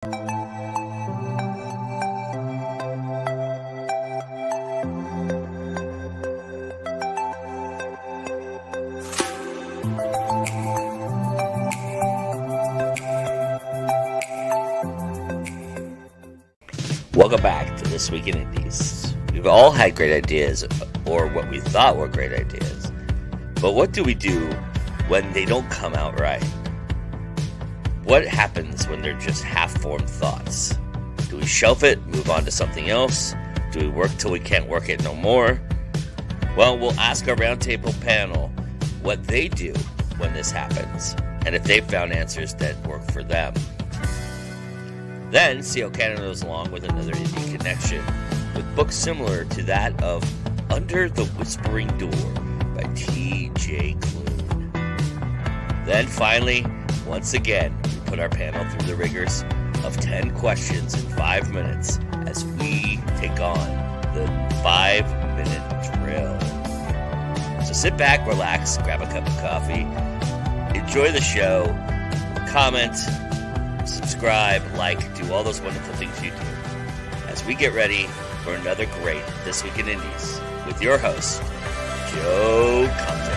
Welcome back to This Week in Indies. We've all had great ideas, or what we thought were great ideas. But what do we do when they don't come out right? What happens when they're just half-formed thoughts? Do we shelf it, move on to something else? Do we work till we can't work it no more? Well, we'll ask our roundtable panel what they do when this happens, and if they've found answers that work for them. Then, see how Canada goes along with another indie connection, with books similar to that of Under the Whispering Door by T.J. Klune. Then finally, once again, we put our panel through the rigors of 10 questions in 5 minutes as we take on the 5-minute drill. So sit back, relax, grab a cup of coffee, enjoy the show, comment, subscribe, like, do all those wonderful things you do as we get ready for another great This Week in Indies with your host, Joe Compton.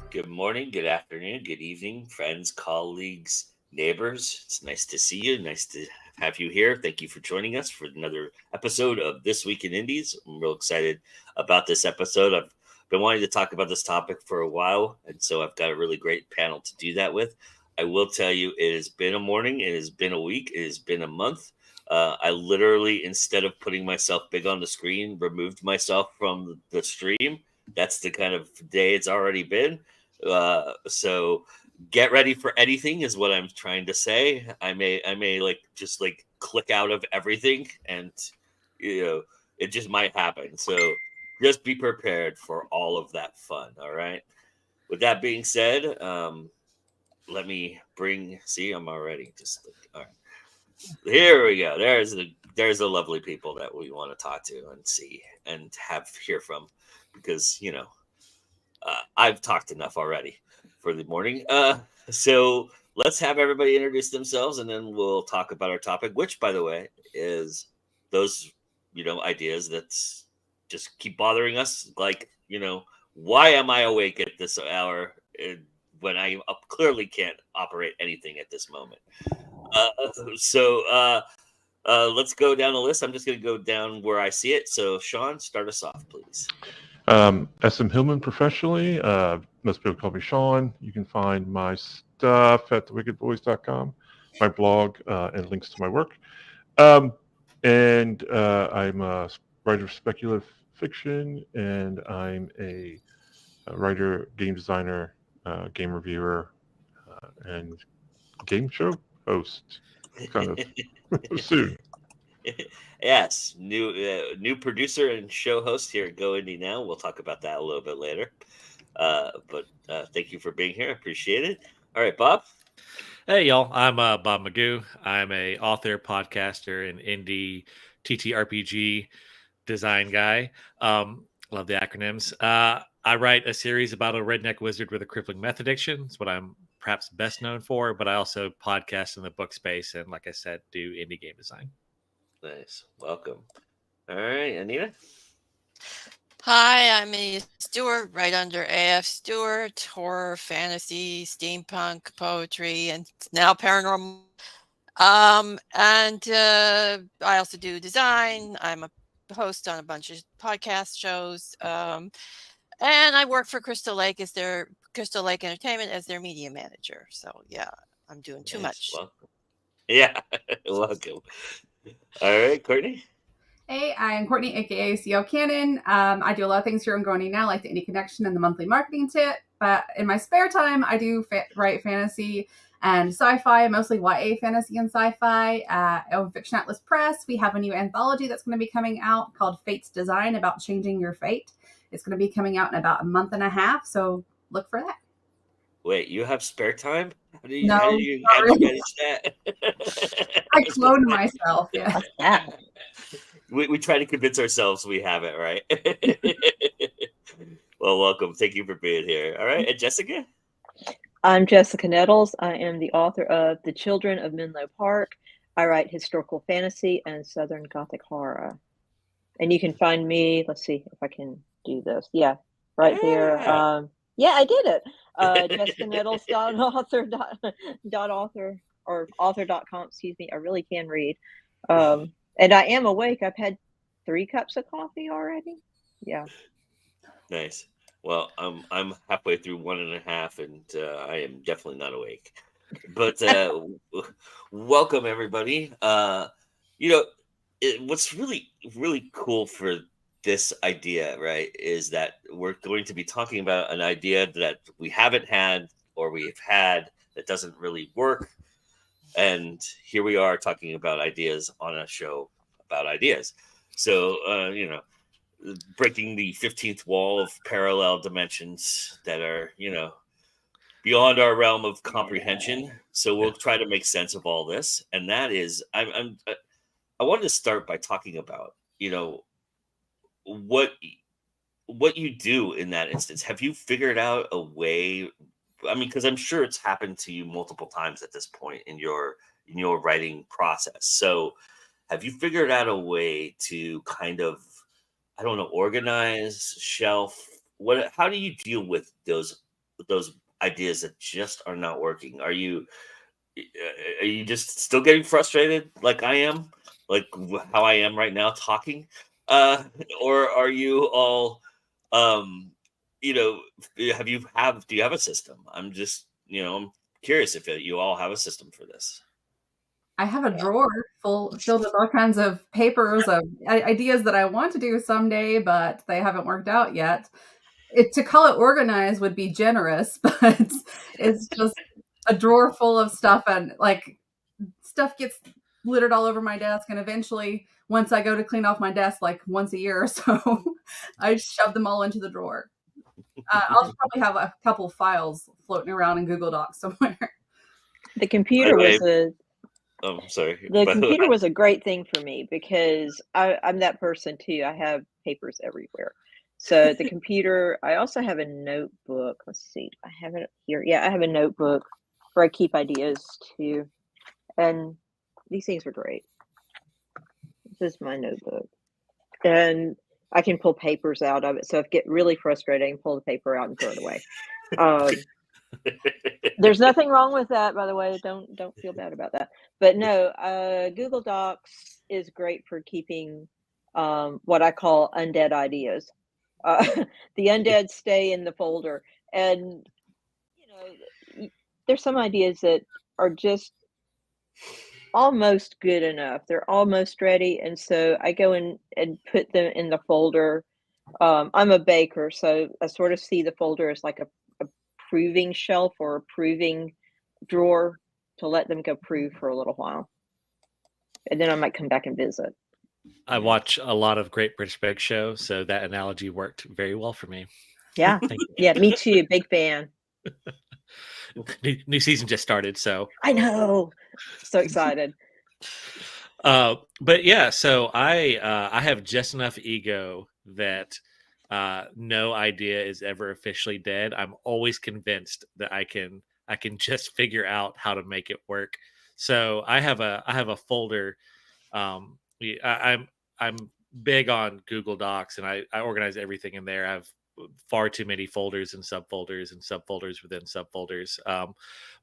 Good morning, good afternoon, good evening, friends, colleagues, neighbors. It's nice to see you. Nice to have you here. Thank you for joining us for another episode of This Week in Indies. I'm real excited about this episode. I've been wanting to talk about this topic for a while, and so I've got a really great panel to do that with. I will tell you, it has been a morning, it has been a week, it has been a month. I literally, instead of putting myself big on the screen, removed myself from the stream. That's the kind of day it's already been. So get ready for anything is what I'm trying to say. I may just click out of everything, and it just might happen. So just be prepared for all of that fun. All right. With that being said, let me I'm already all right. Here we go. There's the lovely people that we want to talk to and see and hear from, because I've talked enough already for the morning. So let's have everybody introduce themselves, and then we'll talk about our topic, which, by the way, is those ideas that just keep bothering us. Why am I awake at this hour when I clearly can't operate anything at this moment? So let's go down the list. I'm just going to go down where I see it. So, Sean, start us off, please. SM Hillman professionally. Most people call me Sean. You can find my stuff at thewickedvoice.com, my blog, and links to my work. And I'm a writer of speculative fiction, and I'm a writer, game designer, game reviewer, and game show host, kind of soon. Yes, new producer and show host here at Go Indie Now. We'll talk about that a little bit later. But thank you for being here. I appreciate it. All right, Bob. Hey, y'all. I'm Bob Magoo. I'm a author, podcaster, and indie TTRPG design guy. Love the acronyms. I write a series about a redneck wizard with a crippling meth addiction. It's what I'm perhaps best known for, but I also podcast in the book space and, like I said, do indie game design. Nice. Welcome. All right, Anita. Hi, I'm Anita Stewart, right under AF Stewart, horror, fantasy, steampunk, poetry, and now paranormal. And I also do design. I'm a host on a bunch of podcast shows. And I work for Crystal Lake Entertainment as their media manager. So yeah, I'm doing too much. Welcome. Yeah, welcome. All right, Courtney. Hey, I'm Courtney, aka CL Cannon. I do a lot of things here on Going Now, like the Indie Connection and the monthly marketing tip. But in my spare time, I do write fantasy and sci-fi, mostly YA fantasy and sci-fi. At Fiction Atlas Press, we have a new anthology that's going to be coming out called Fate's Design, about changing your fate. It's going to be coming out in about a month and a half, so look for that. Wait, you have spare time? How do you manage that? I cloned myself, yeah. We try to convince ourselves we have it, right? Well, welcome. Thank you for being here. All right, and Jessica. I'm Jessica Nettles. I am the author of The Children of Menlo Park. I write historical fantasy and Southern Gothic horror. And you can find me, let's see if I can do this. Yeah, right there. Yeah, I did it. JessicaNettles.author or author.com, excuse me. I really can read. And I am awake. I've had 3 cups of coffee already. Yeah. Nice. Well, I'm halfway through 1.5, and I am definitely not awake. But welcome everybody. What's really cool for this idea, right, is that we're going to be talking about an idea that we haven't had or we've had that doesn't really work. And here we are talking about ideas on a show about ideas. So, breaking the 15th wall of parallel dimensions that are, beyond our realm of comprehension. So we'll try to make sense of all this. And that is, I wanted to start by talking about, what you do in that instance. Have you figured out a way? I mean, because I'm sure it's happened to you multiple times at this point in your writing process. So have you figured out a way to kind of, I don't know, organize, shelf? How do you deal with those ideas that just are not working? Are you just still getting frustrated like I am, like how I am right now talking, or are you all, you know, do you have a system? I'm just, I'm curious if you all have a system for this. I have a drawer filled with all kinds of papers of ideas that I want to do someday, but they haven't worked out yet. To call it organized would be generous, but it's just a drawer full of stuff, and like stuff gets littered all over my desk. And eventually, once I go to clean off my desk, like once a year or so, I shove them all into the drawer. I'll probably have a couple of files floating around in Google Docs somewhere. The computer was a great thing for me because I'm that person too. I have papers everywhere. So the computer, I also have a notebook. Let's see, I have it here. Yeah, I have a notebook where I keep ideas too. And these things are great. This is my notebook. And I can pull papers out of it. So if I get really frustrated, I can pull the paper out and throw it away. There's nothing wrong with that, by the way. Don't feel bad about that. But no, Google Docs is great for keeping what I call undead ideas. The undead stay in the folder, and there's some ideas that are just almost good enough. They're almost ready, and so I go in and put them in the folder. I'm a baker, so I sort of see the folder as like a proving shelf or a proving drawer to let them go prove for a little while, and then I might come back and visit. I watch a lot of Great British Bake Show, so that analogy worked very well for me. Yeah, yeah, me too. Big fan. New season just started, so I know, so excited. But yeah, so I have just enough ego that no idea is ever officially dead. I'm always convinced that I can just figure out how to make it work. So I have a folder. I'm big on Google Docs, and I organize everything in there. I have far too many folders and subfolders and subfolders within subfolders.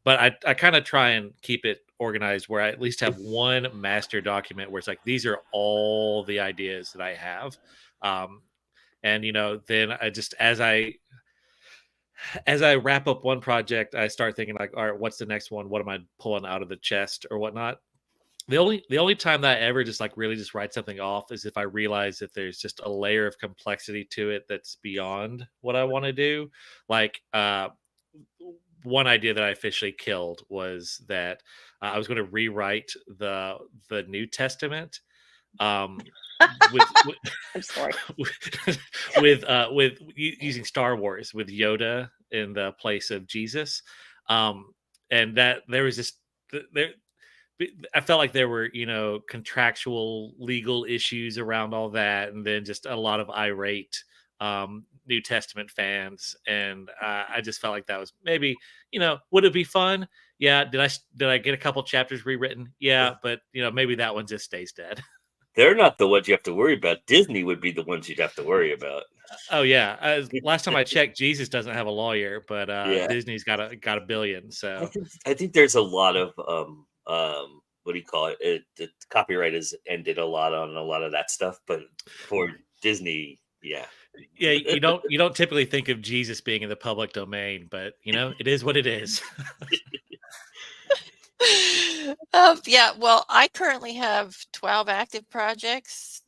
But I kind of try and keep it organized where I at least have one master document where it's like, these are all the ideas that I have. And, then I just, as I wrap up one project, I start thinking like, all right, what's the next one? What am I pulling out of the chest or whatnot? The only time that I ever just like really just write something off is if I realize that there's just a layer of complexity to it that's beyond what I want to do. Like one idea that I officially killed was that I was going to rewrite the New Testament. I'm sorry. with using Star Wars with Yoda in the place of Jesus, and that there was just there. I felt like there were, contractual legal issues around all that, and then just a lot of irate New Testament fans, and I just felt like that was maybe, would it be fun? Yeah. Did I get a couple chapters rewritten? Yeah, but maybe that one just stays dead. They're not the ones you have to worry about. Disney would be the ones you'd have to worry about. Oh yeah. Last time I checked, Jesus doesn't have a lawyer, but Yeah. Disney's got a billion. So I think there's a lot of what do you call it? The copyright has ended a lot on a lot of that stuff, but for Disney, yeah. yeah, you don't typically think of Jesus being in the public domain, but it is what it is. Yeah, well, I currently have 12 active projects,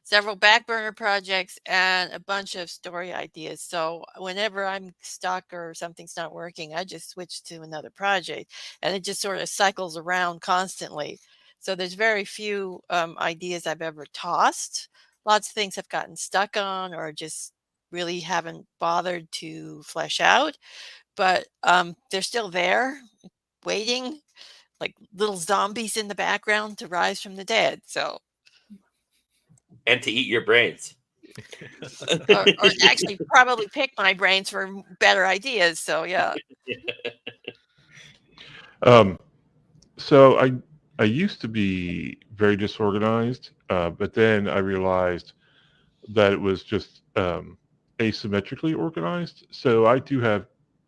several back burner projects, and a bunch of story ideas. So whenever I'm stuck or something's not working, I just switch to another project, and it just sort of cycles around constantly. So there's very few ideas I've ever tossed. Lots of things I've gotten stuck on or just really haven't bothered to flesh out, but they're still there waiting like little zombies in the background to rise from the dead. So, And to eat your brains. or actually probably pick my brains for better ideas. So yeah. So I used to be very disorganized, but then I realized that it was just asymmetrically organized. So I do have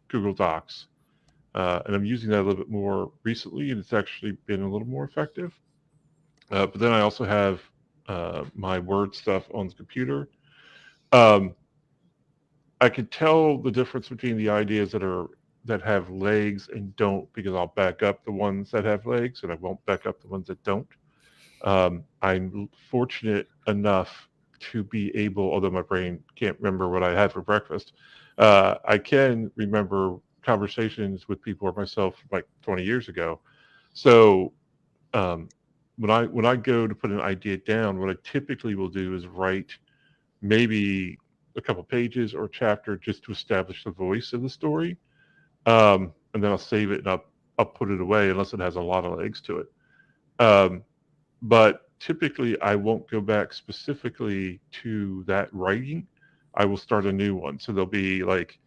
Google Docs, and I'm using that a little bit more recently, and it's actually been a little more effective. But then I also have my Word stuff on the computer. I can tell the difference between the ideas that have legs and don't, because I'll back up the ones that have legs and I won't back up the ones that don't. I'm fortunate enough to be able, although my brain can't remember what I had for breakfast, I can remember conversations with people or myself like 20 years ago. So when I go to put an idea down, what I typically will do is write maybe a couple pages or a chapter just to establish the voice of the story, and then I'll save it and I'll put it away unless it has a lot of legs to it. But typically, I won't go back specifically to that writing. I will start a new one. So there'll be like,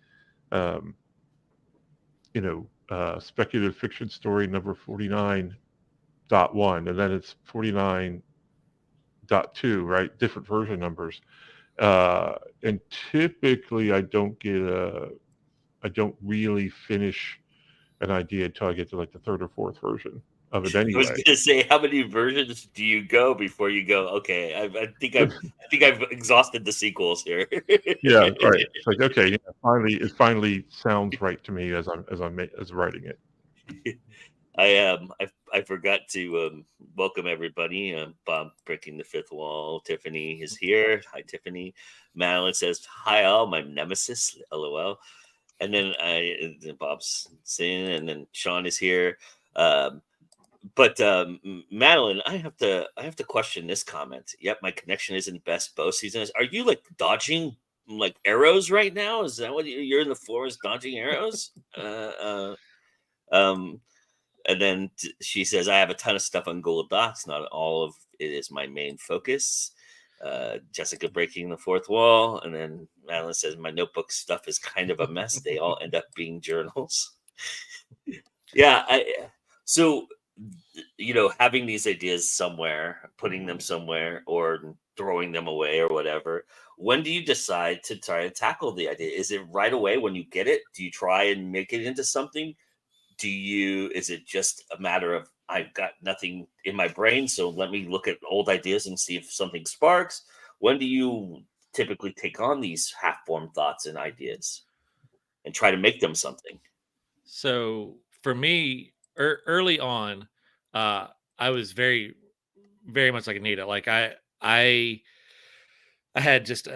speculative fiction story number 49.1, and then it's 49.2, right? Different version numbers. And typically, I don't really finish an idea until I get to like the third or fourth version of it I was anyway. going to say, how many versions do you go before you go? Okay, I think I've exhausted the sequels here. Yeah, right. It's like, okay, yeah, it finally sounds right to me as I'm writing it. I forgot to welcome everybody. Bob breaking the fifth wall. Tiffany is here. Hi, Tiffany. Madeline says, "Hi, all, my nemesis." LOL. And then Bob's saying, and then Sean is here. But Madeline, I have to question this comment. Yep, my connection isn't best both seasons. Are you like dodging like arrows right now? Is that what you're in the forest dodging arrows? And then she says, I have a ton of stuff on Google Docs. Not all of it is my main focus. Jessica breaking the fourth wall. And then Madeline says, my notebook stuff is kind of a mess. They all end up being journals. Yeah. So, having these ideas somewhere, putting them somewhere or throwing them away or whatever. When do you decide to try to tackle the idea? Is it right away when you get it? Do you try and make it into something? Is it just a matter of I've got nothing in my brain, so let me look at old ideas and see if something sparks? When do you typically take on these half-formed thoughts and ideas and try to make them something? So for me, early on, I was very, very much like Anita. Like I had just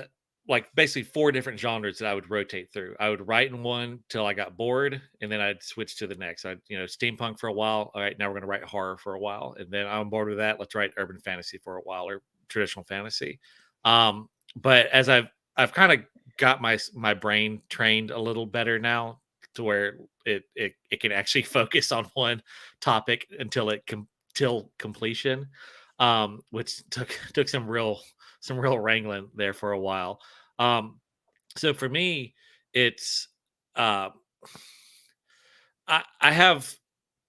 like basically 4 different genres that I would rotate through. I would write in one till I got bored, and then I'd switch to the next. I'd steampunk for a while. All right, now we're going to write horror for a while, and then I'm bored with that. Let's write urban fantasy for a while or traditional fantasy. But as I've kind of got my brain trained a little better now to where it can actually focus on one topic till completion, which took some real wrangling there for a while. So for me, it's uh, I have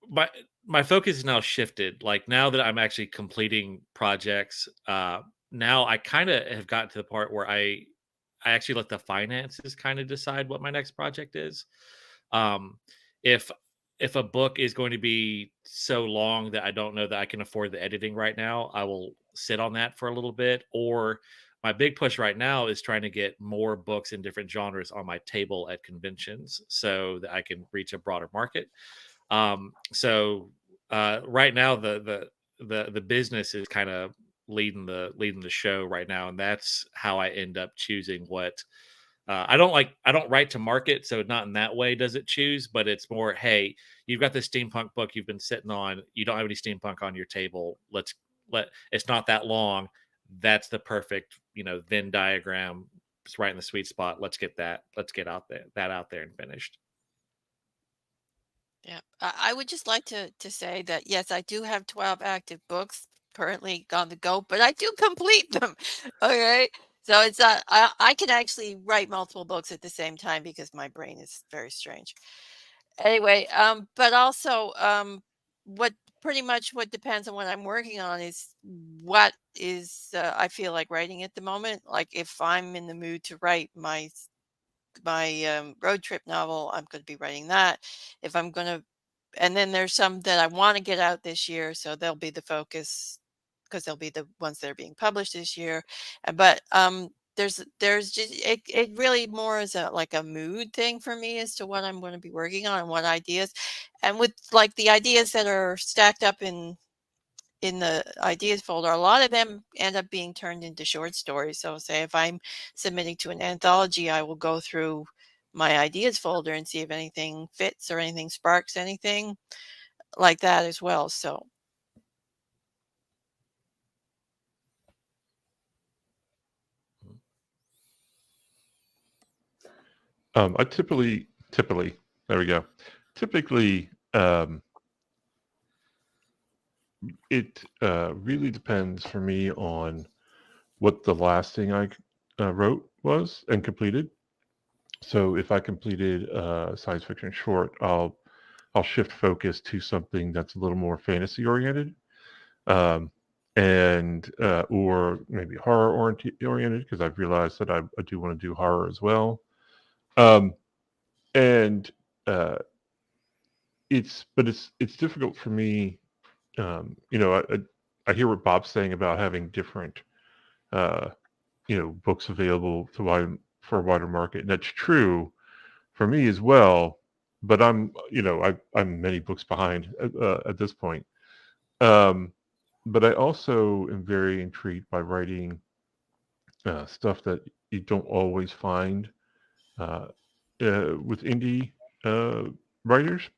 my my focus is now shifted. Like now that I'm actually completing projects, now I kind of have gotten to the part where I actually let the finances kind of decide what my next project is. Um, if if a book is going to be so long that I don't know that I can afford the editing right now, I will sit on that for a little bit. Or my big push right now is trying to get more books in different genres on my table at conventions so that I can reach a broader market. So right now the business is kind of leading the show right now, and that's how I end up choosing what I don't write to market, so not in that way does it choose, but it's more, hey, you've got this steampunk book you've been sitting on, you don't have any steampunk on your table. Let It's not that long. That's the perfect, Venn diagram. It's right in the sweet spot. Let's get out there and finished. Yeah, I would just like to say that yes, I do have 12 active books currently on the go, but I do complete them. Okay, so it's I can actually write multiple books at the same time because my brain is very strange. Anyway, but also what pretty much what depends on what I'm working on is what is I feel like writing at the moment. Like if I'm in the mood to write my road trip novel, I'm going to be writing that. If I'm going to, and then there's some that I want to get out this year, so they'll be the focus because they'll be the ones that are being published this year. But there's just it really more is a like a mood thing for me as to what I'm going to be working on and what ideas, and with like the ideas that are stacked up in the ideas folder, a lot of them end up being turned into short stories. So say if I'm submitting to an anthology, I will go through my ideas folder and see if anything fits or anything sparks anything like that as well. So I typically, there we go. Typically, it really depends for me on what the last thing I wrote was and completed. So if I completed a science fiction short, I'll shift focus to something that's a little more fantasy oriented, um, and or maybe horror oriented because I've realized that I do want to do horror as well. Um, and it's difficult for me. I hear what Bob's saying about having different uh, books available for a wider market, and that's true for me as well. But I'm many books behind at this point. Um, but I also am very intrigued by writing stuff that you don't always find uh, with indie uh, writers.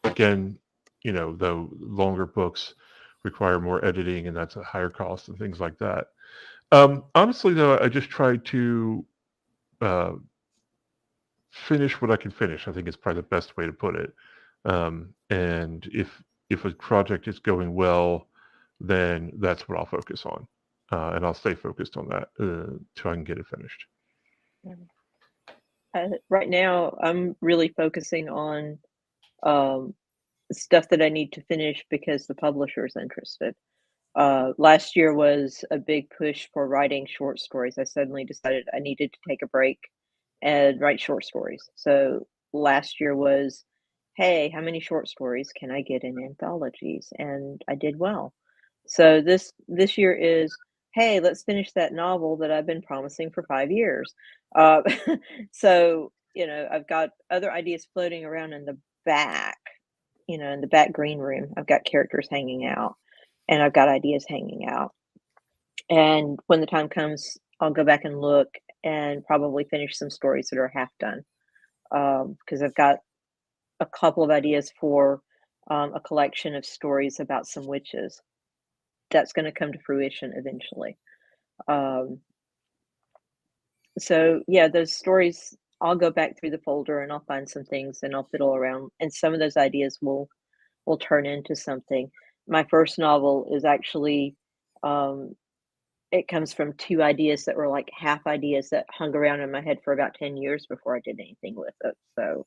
Again, though longer books require more editing and that's a higher cost and things like that. Honestly, though, I just try to uh, finish what I can finish. I think is probably the best way to put it. And if a project is going well, then that's what I'll focus on, and I'll stay focused on that till I can get it finished. Right now, I'm really focusing on stuff that I need to finish because the publisher is interested. Last year was a big push for writing short stories. I suddenly decided I needed to take a break and write short stories. So last year was, hey, how many short stories can I get in anthologies? And I did well. So this year is, hey, let's finish that novel that I've been promising for 5 years. Uh, so I've got other ideas floating around in the back, in the back green room. I've got characters hanging out, and I've got ideas hanging out. And when the time comes, I'll go back and look and probably finish some stories that are half done. Because I've got a couple of ideas for a collection of stories about some witches that's going to come to fruition eventually. So yeah, those stories, I'll go back through the folder and I'll find some things and I'll fiddle around, and some of those ideas will turn into something. My first novel is actually it comes from 2 ideas that were like half ideas that hung around in my head for about 10 years before I did anything with it. So,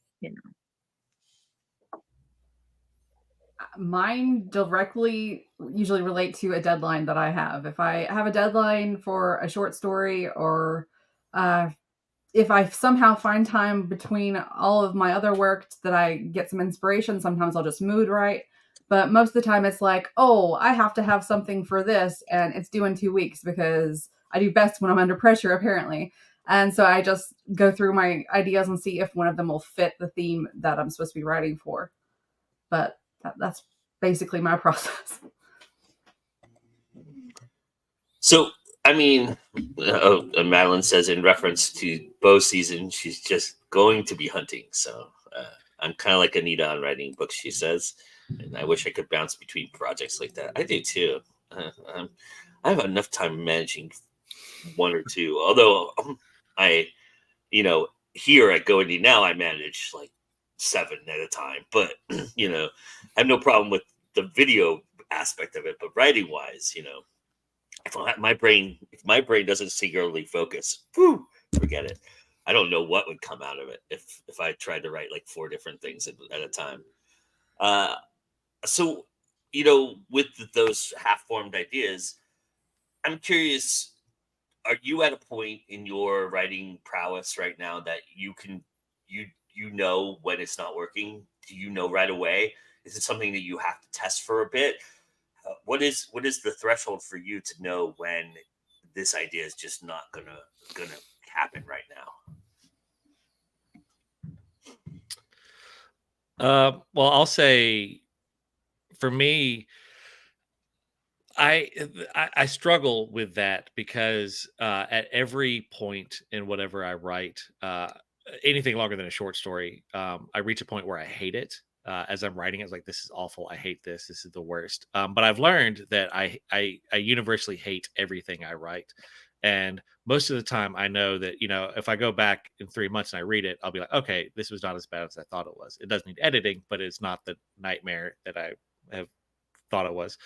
Mine directly usually relate to a deadline that I have. If I have a deadline for a short story, or if I somehow find time between all of my other work that I get some inspiration, sometimes I'll just mood write. But most of the time it's like, oh, I have to have something for this and it's due in 2 weeks, because I do best when I'm under pressure, apparently. And so I just go through my ideas and see if one of them will fit the theme that I'm supposed to be writing for. But that's basically my process. So, I mean, Madeline says in reference to bow season, she's just going to be hunting. So I'm kind of like Anita on writing books, she says. And I wish I could bounce between projects like that. I do too. I have enough time managing one or two. Although I, here at Go Indie Now, I manage like 7 at a time. But, I have no problem with the video aspect of it. But writing wise, if my brain doesn't singularly focus, forget it. I don't know what would come out of it if I tried to write like 4 different things at a time. So, with those half-formed ideas, I'm curious, are you at a point in your writing prowess right now that you know when it's not working? Do you know right away? Is it something that you have to test for a bit? What is the threshold for you to know when this idea is just not gonna happen right now? Well, I'll say, for me, I struggle with that because at every point in whatever I write, anything longer than a short story, I reach a point where I hate it. As I'm writing, it's like, this is awful. I hate this. This is the worst. But I've learned that I universally hate everything I write. And most of the time I know that, if I go back in 3 months and I read it, I'll be like, okay, this was not as bad as I thought it was. It does need editing, but it's not the nightmare that I have thought it was.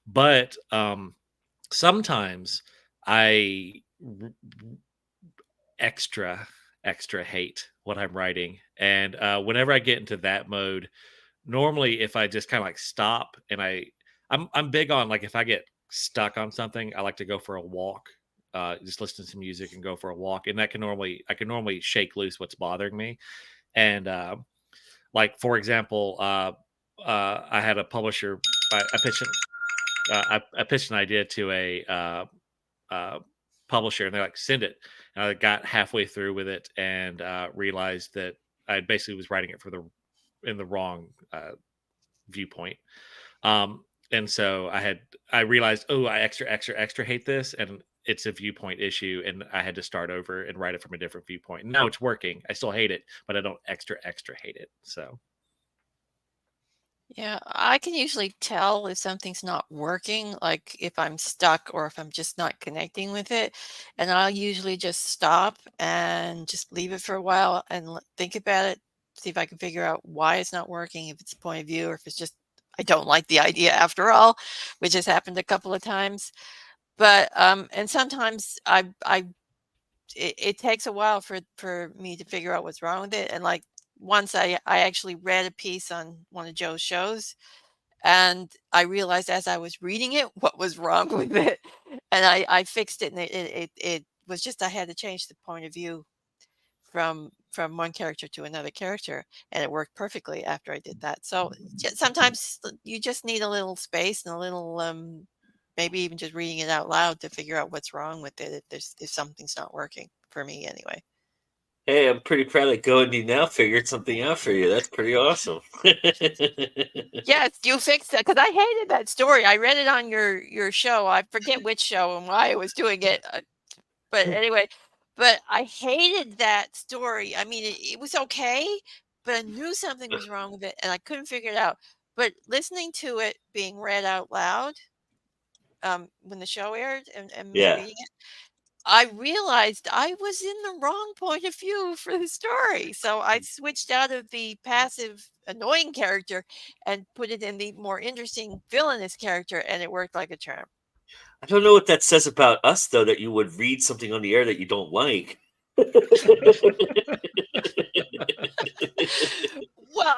But sometimes I extra hate what I'm writing. And whenever I get into that mode, normally if I just kind of like stop and I'm big on, like, if I get stuck on something, I like to go for a walk, just listen to some music and go for a walk. And I can normally shake loose what's bothering me. And like, for example, I had a publisher, I pitched I pitched an idea to a publisher, and they're like, send it. And I got halfway through with it and realized that I basically was writing it in the wrong viewpoint. And so I realized, oh, I extra hate this, and it's a viewpoint issue, and I had to start over and write it from a different viewpoint. Now it's working. I still hate it, but I don't extra hate it. So Yeah, I can usually tell if something's not working, like if I'm stuck or if I'm just not connecting with it. And I'll usually just stop and just leave it for a while and think about it, see if I can figure out why it's not working, if it's a point of view, or if it's just I don't like the idea after all, which has happened a couple of times. But and sometimes it takes a while for me to figure out what's wrong with it. And like once I actually read a piece on one of Joe's shows, and I realized as I was reading it what was wrong with it, and I fixed it, and it was just I had to change the point of view from one character to another character, and it worked perfectly after I did that. So sometimes you just need a little space and a little maybe even just reading it out loud to figure out what's wrong with it if something's not working, for me anyway. Hey, I'm pretty proud that Go Indie Now figured something out for you. That's pretty awesome. Yes, you fixed that, because I hated that story. I read it on your show. I forget which show and why I was doing it, but anyway, but I hated that story. I mean, it was okay, but I knew something was wrong with it, and I couldn't figure it out. But listening to it being read out loud, when the show aired, and me Yeah. reading it, I realized I was in the wrong point of view for the story. So I switched out of the passive, annoying character and put it in the more interesting villainous character, and it worked like a charm. I don't know what that says about us, though, that you would read something on the air that you don't like. Well,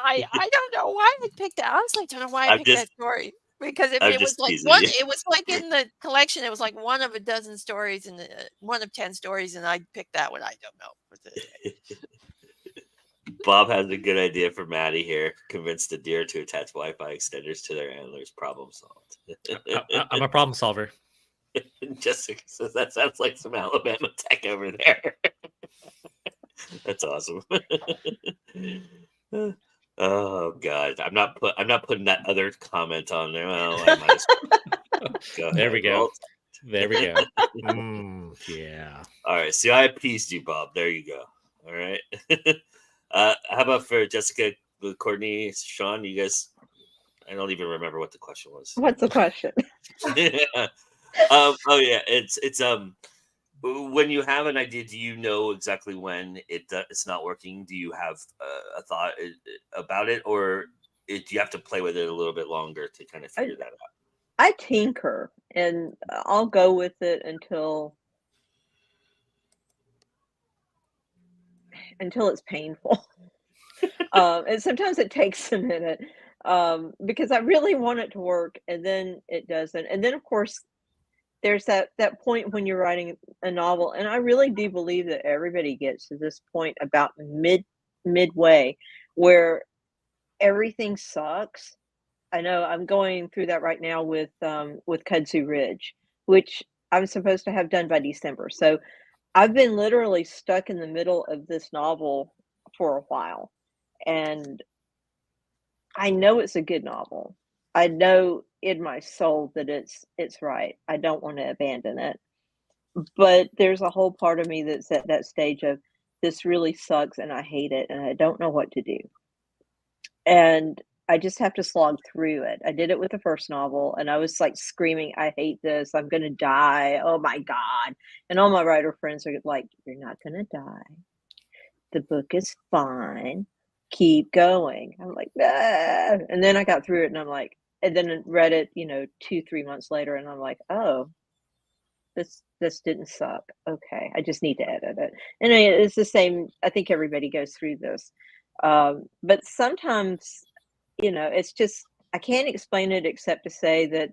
I don't know why I picked that. Honestly, I don't know why I I'm picked that just, story. Because if I'm it was just like teasing one, you. it was like in the collection, it was like one of a dozen stories and one of 10 stories, and I picked that one. I don't know. Bob has a good idea for Maddie here. Convince the deer to attach Wi-Fi extenders to their antlers. Problem solved. I'm a problem solver. Jessica says that sounds like some Alabama tech over there. That's awesome. Oh God, I'm not putting that other comment on there. Well, I might as well. Go There ahead, we go. roll. There we go. Yeah. All right. See, I appeased you, Bob. There you go. All right. How about for Jessica, Courtney, Sean? You guys, I don't even remember what the question was. What's the question? Oh yeah, it's when you have an idea, do you know exactly when it's not working? Do you have a thought about it, or do you have to play with it a little bit longer to kind of figure that out? I tinker, and I'll go with it until it's painful. And sometimes it takes a minute because I really want it to work, and then it doesn't. And then, of course, there's that point when you're writing a novel, and I really do believe that everybody gets to this point about midway where everything sucks. I know I'm going through that right now with Kudzu Ridge, which I'm supposed to have done by December. So I've been literally stuck in the middle of this novel for a while, and I know it's a good novel. I know in my soul that it's right. I don't want to abandon it. But there's a whole part of me that's at that stage of this really sucks and I hate it and I don't know what to do. And I just have to slog through it. I did it with the first novel and I was like screaming, I hate this. I'm going to die. Oh my God. And all my writer friends are like, you're not going to die. The book is fine. Keep going. I'm like, ah. And then I got through it and I'm like, and then read it, 2-3 months later. And I'm like, oh, this didn't suck. Okay. I just need to edit it. And it's the same. I think everybody goes through this. But sometimes, it's just, I can't explain it except to say that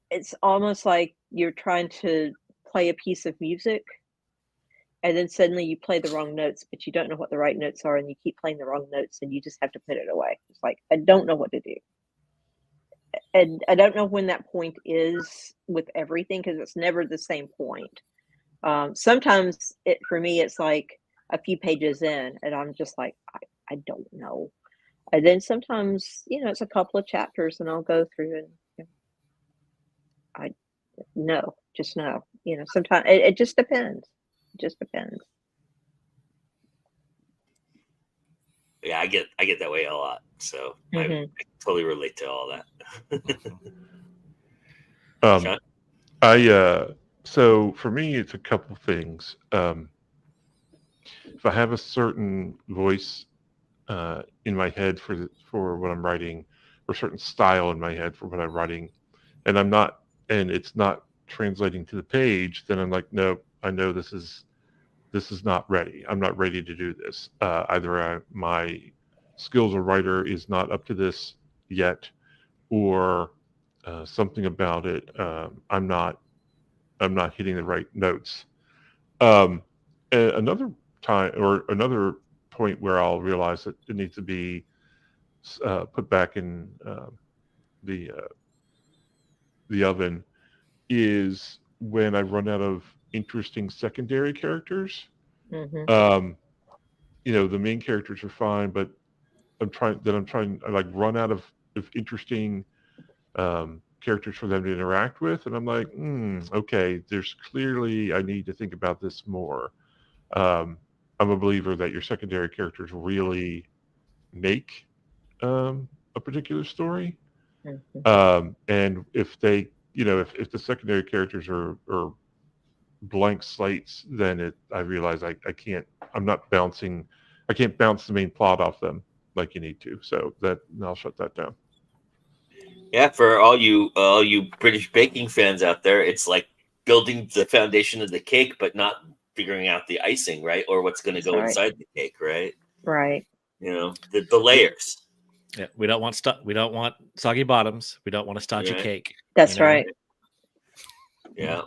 it's almost like you're trying to play a piece of music and then suddenly you play the wrong notes, but you don't know what the right notes are and you keep playing the wrong notes and you just have to put it away. It's like, I don't know what to do. And I don't know when that point is with everything because it's never the same point. Sometimes for me, it's like a few pages in and I'm just like, I don't know. And then sometimes, it's a couple of chapters and I'll go through and I know, just know, sometimes it just depends. It just depends. Yeah, I get that way a lot. So I totally relate to all that. Sean? So for me, it's a couple things. If I have a certain voice in my head for what I'm writing, or a certain style in my head for what I'm writing, and it's not translating to the page, then I'm like, no, I know this is not ready. I'm not ready to do this. Either my skills as a writer is not up to this yet, or something about it. I'm not hitting the right notes. And another time or another point where I'll realize that it needs to be put back in the oven is when I run out of interesting secondary characters. The main characters are fine, but I like run out of interesting characters for them to interact with, and I'm like, okay, there's clearly I need to think about this more. I'm a believer that your secondary characters really make a particular story, and if they, if the secondary characters are blank slates, then I realize I can't. I can't bounce the main plot off them like you need to. So I'll shut that down. Yeah, for all you British baking fans out there, it's like building the foundation of the cake, but not figuring out the icing, right? Or what's going to That's go right. inside the cake, right? Right. You know, the layers. Yeah, we don't want soggy bottoms. We don't want a stodgy Right. cake. That's you know? right. Yeah,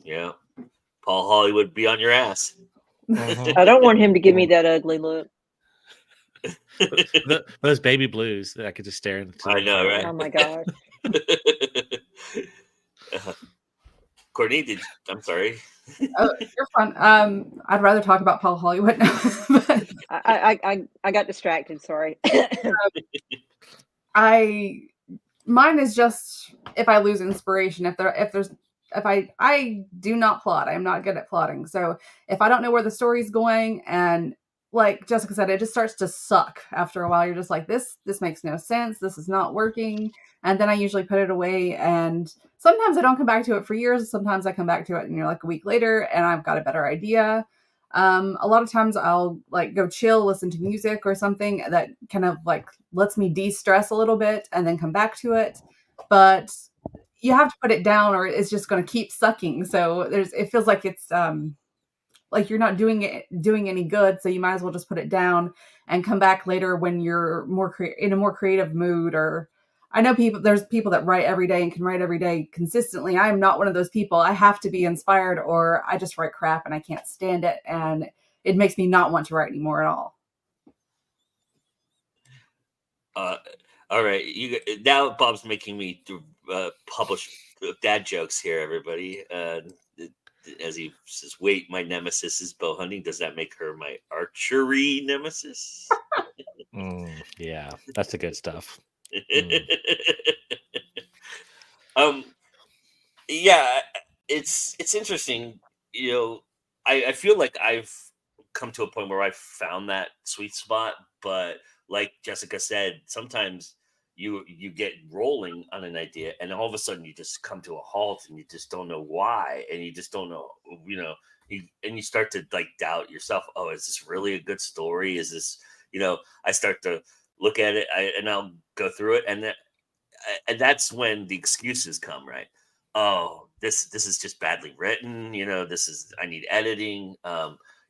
yeah. Paul Hollywood be on your ass. Mhm. I don't want him to give me that ugly look. Those baby blues that I could just stare into. I know, right? Oh my gosh. Courtney, I'm sorry. Oh, you're fun. I'd rather talk about Paul Hollywood now. But I got distracted. Sorry. mine is just if I lose inspiration, if I do not plot. I'm not good at plotting. So if I don't know where the story's going, and like Jessica said, it just starts to suck after a while. You're just like, this makes no sense. This is not working. And then I usually put it away, and sometimes I don't come back to it for years. Sometimes I come back to it and like a week later and I've got a better idea. A lot of times I'll like go chill, listen to music or something that kind of like lets me de-stress a little bit and then come back to it. But you have to put it down or it's just going to keep sucking. So it feels like it's like you're not doing any good. So you might as well just put it down and come back later when you're in a more creative mood. Or I know there's people that write every day and can write every day consistently. I am not one of those people. I have to be inspired or I just write crap and I can't stand it. And it makes me not want to write anymore at all. All right, now Bob's making me publish dad jokes here, everybody. As he says, wait, my nemesis is bow hunting. Does that make her my archery nemesis? Yeah, that's the good stuff. Yeah, it's interesting. You know, I feel like I've come to a point where I've found that sweet spot, but like Jessica said, sometimes you get rolling on an idea and all of a sudden you just come to a halt and you just don't know why and you just don't know, and you start to like doubt yourself. Oh, is this really a good story? Is this, I start to look at it and I'll go through it and that's when the excuses come, right? Oh, this is just badly written. I need editing.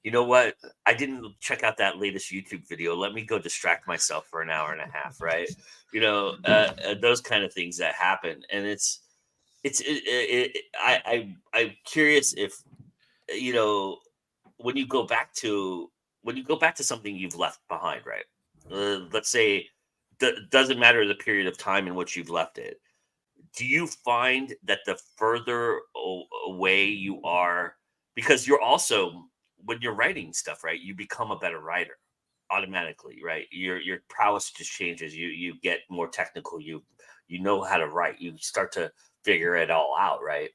You know what? I didn't check out that latest YouTube video. Let me go distract myself for an hour and a half, right? Those kind of things that happen, and I'm curious if when you go back to something you've left behind, right? Let's say doesn't matter the period of time in which you've left it. Do you find that the further away you are, because you're also, when you're writing stuff, right, you become a better writer automatically, right? Your prowess just changes. You get more technical. You know how to write. You start to figure it all out, right?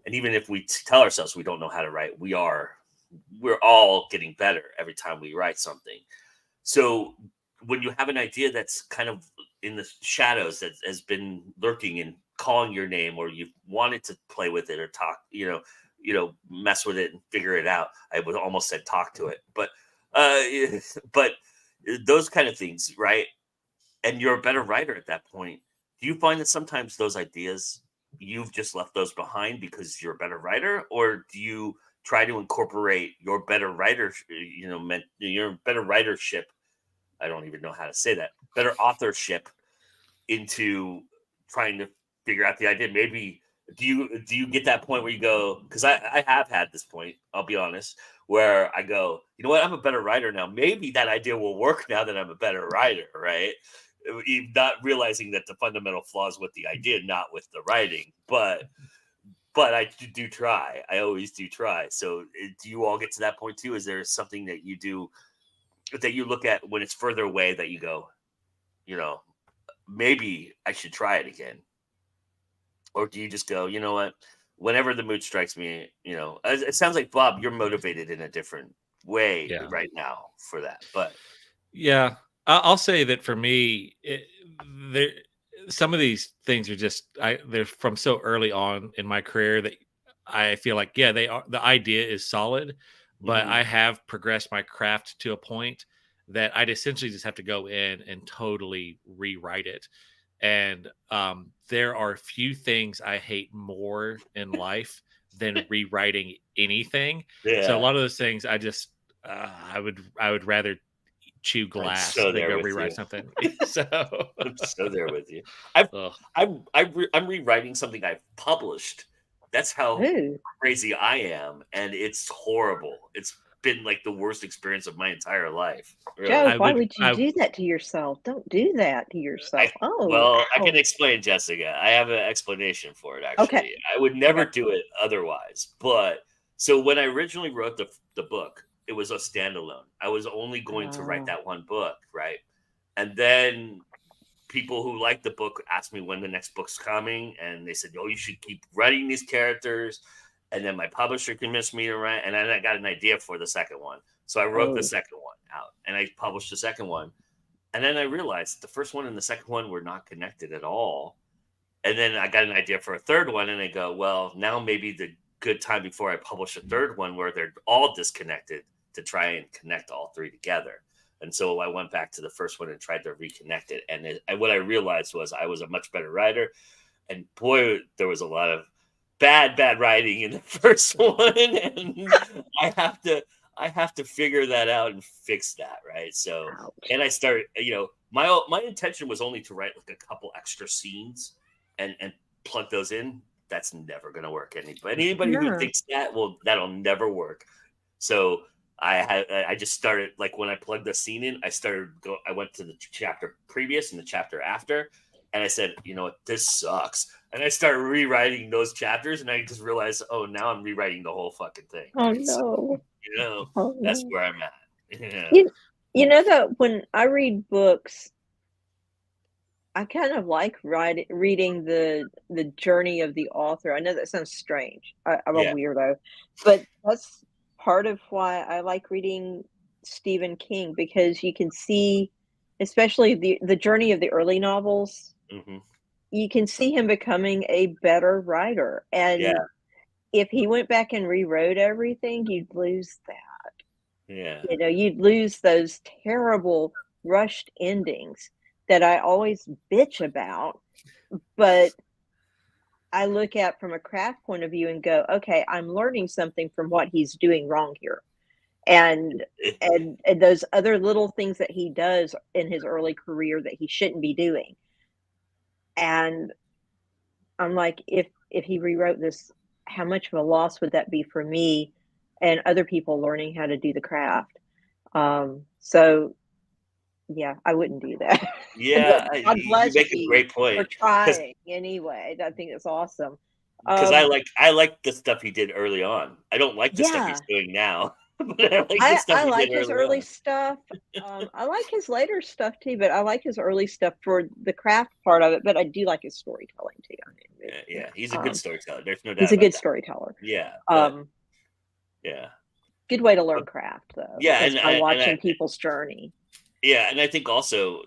And even if we tell ourselves we don't know how to write, we're all getting better every time we write something. So when you have an idea that's kind of in the shadows that has been lurking and calling your name, or you wanted to play with it or talk, mess with it and figure it out. I would almost said talk to it, but those kind of things, right? And you're a better writer at that point. Do you find that sometimes those ideas, you've just left those behind because you're a better writer, or do you try to incorporate your better writer, your better writership? I don't even know how to say that. Better authorship into trying to figure out the idea. Maybe do you get that point where you go, because I have had this point, I'll be honest, where I go, you know what, I'm a better writer now. Maybe that idea will work now that I'm a better writer, right? Not realizing that the fundamental flaw is with the idea, not with the writing. But I do try. I always do try. So do you all get to that point too? Is there something that you do that you look at when it's further away that you go, maybe I should try it again? Or do you just go, you know what, whenever the mood strikes me, it sounds like, Bob, you're motivated in a different way right now for that. But yeah, I'll say that for me, some of these things are they're from so early on in my career that I feel like, they are, the idea is solid, but I have progressed my craft to a point that I'd essentially just have to go in and totally rewrite it. And there are few things I hate more in life than rewriting anything. So a Yeah. lot of those things I just I would rather chew I'm glass so than there go with rewrite you. something. So I'm so there with you. I've ugh. I'm rewriting something I've published. That's how Ooh. crazy I am, and it's horrible. It's been like the worst experience of my entire life. Joe, Really. why would you do that to yourself? Don't do that to yourself. Oh, I can ouch. explain, Jessica. I have an explanation for it. Okay. Actually, I would never Okay. do it otherwise. But so when I originally wrote the book, it was a standalone. I was only going to write Oh. that one book, right? And then people who like the book asked me when the next book's coming, and they said, "Oh, you should keep writing these characters." And then my publisher convinced me to write, and then I got an idea for the second one. So I wrote the Oh. second one out, and I published the second one. And then I realized the first one and the second one were not connected at all. And then I got an idea for a third one, and I go, well, now maybe the good time before I publish a third one where they're all disconnected to try and connect all three together. And so I went back to the first one and tried to reconnect it. And what I realized was I was a much better writer. And boy, there was a lot of bad writing in the first one. And I have to figure that out and fix that. Right. So, Ouch. and I started, my intention was only to write like a couple extra scenes and plug those in. That's never going to work. Anybody who No. thinks that, well, that'll never work. So I just started, like, when I plugged the scene in, I went to the chapter previous and the chapter after, and I said, you know what, this sucks. And I started rewriting those chapters, and I just realized, oh, now I'm rewriting the whole fucking thing. Oh Right? So, no. Oh that's no. where I'm at. Yeah. You know that when I read books, I kind of like reading the journey of the author. I know that sounds strange. I'm a Yeah. weirdo, but that's part of why I like reading Stephen King, because you can see, especially the journey of the early novels, Hmm. you can see him becoming a better writer. And Yeah. if he went back and rewrote everything, you'd lose that. Yeah. You know, you'd lose those terrible rushed endings that I always bitch about. But I look at from a craft point of view and go, okay, I'm learning something from what he's doing wrong here. And those other little things that he does in his early career that he shouldn't be doing. And I'm like, if he rewrote this, how much of a loss would that be for me and other people learning how to do the craft? So yeah, I wouldn't do that. Yeah. But God You bless make a you great for point. trying anyway. I think it's awesome. Because I like the stuff he did early on. I don't like the stuff he's Yeah, doing now, but I like the stuff I he like did his early early on. stuff. I like his later stuff too, but I like his early stuff for the craft part of it. But I do like his storytelling too. I mean, Yeah, he's a good storyteller. There's no he's doubt a about good that. storyteller. Yeah, but Um, yeah, good way to learn but, craft though, yeah, is by watching people's journey. and I think also,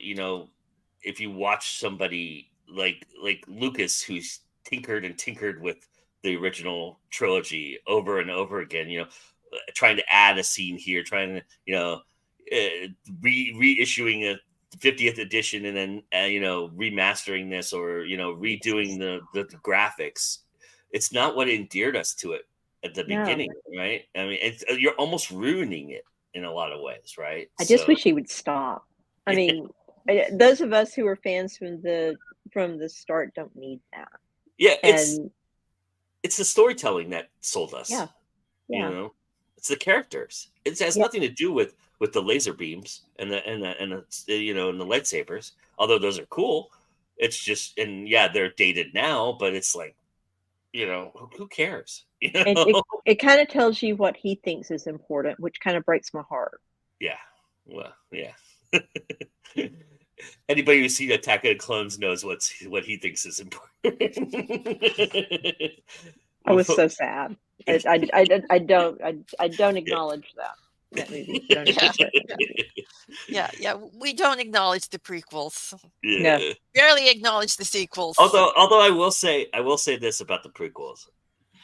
if you watch somebody like Lucas, who's tinkered with the original trilogy over and over again, trying to add a scene here, trying to reissuing a 50th edition, and then remastering this, or redoing the graphics. It's not what endeared us to it at the No, beginning, right? I mean, you're almost ruining it in a lot of ways, right? I just So wish he would stop. I mean, those of us who are fans from the start don't need that. yeah, And it's the storytelling that sold us. yeah, You yeah, know, it's the characters. It has yeah. nothing to do with the laser beams and the and the lightsabers. Although those are cool, it's just, and yeah, they're dated now, but it's like, who cares? And it kind of tells you what he thinks is important, which kind of breaks my heart. Yeah. Well, yeah. Anybody who's seen Attack of the Clones knows what he thinks is important. I was so sad. I don't acknowledge that movie. Don't Yeah. appreciate that movie. Yeah. We don't acknowledge the prequels. Yeah. No. Barely acknowledge the sequels. Although I will say this about the prequels.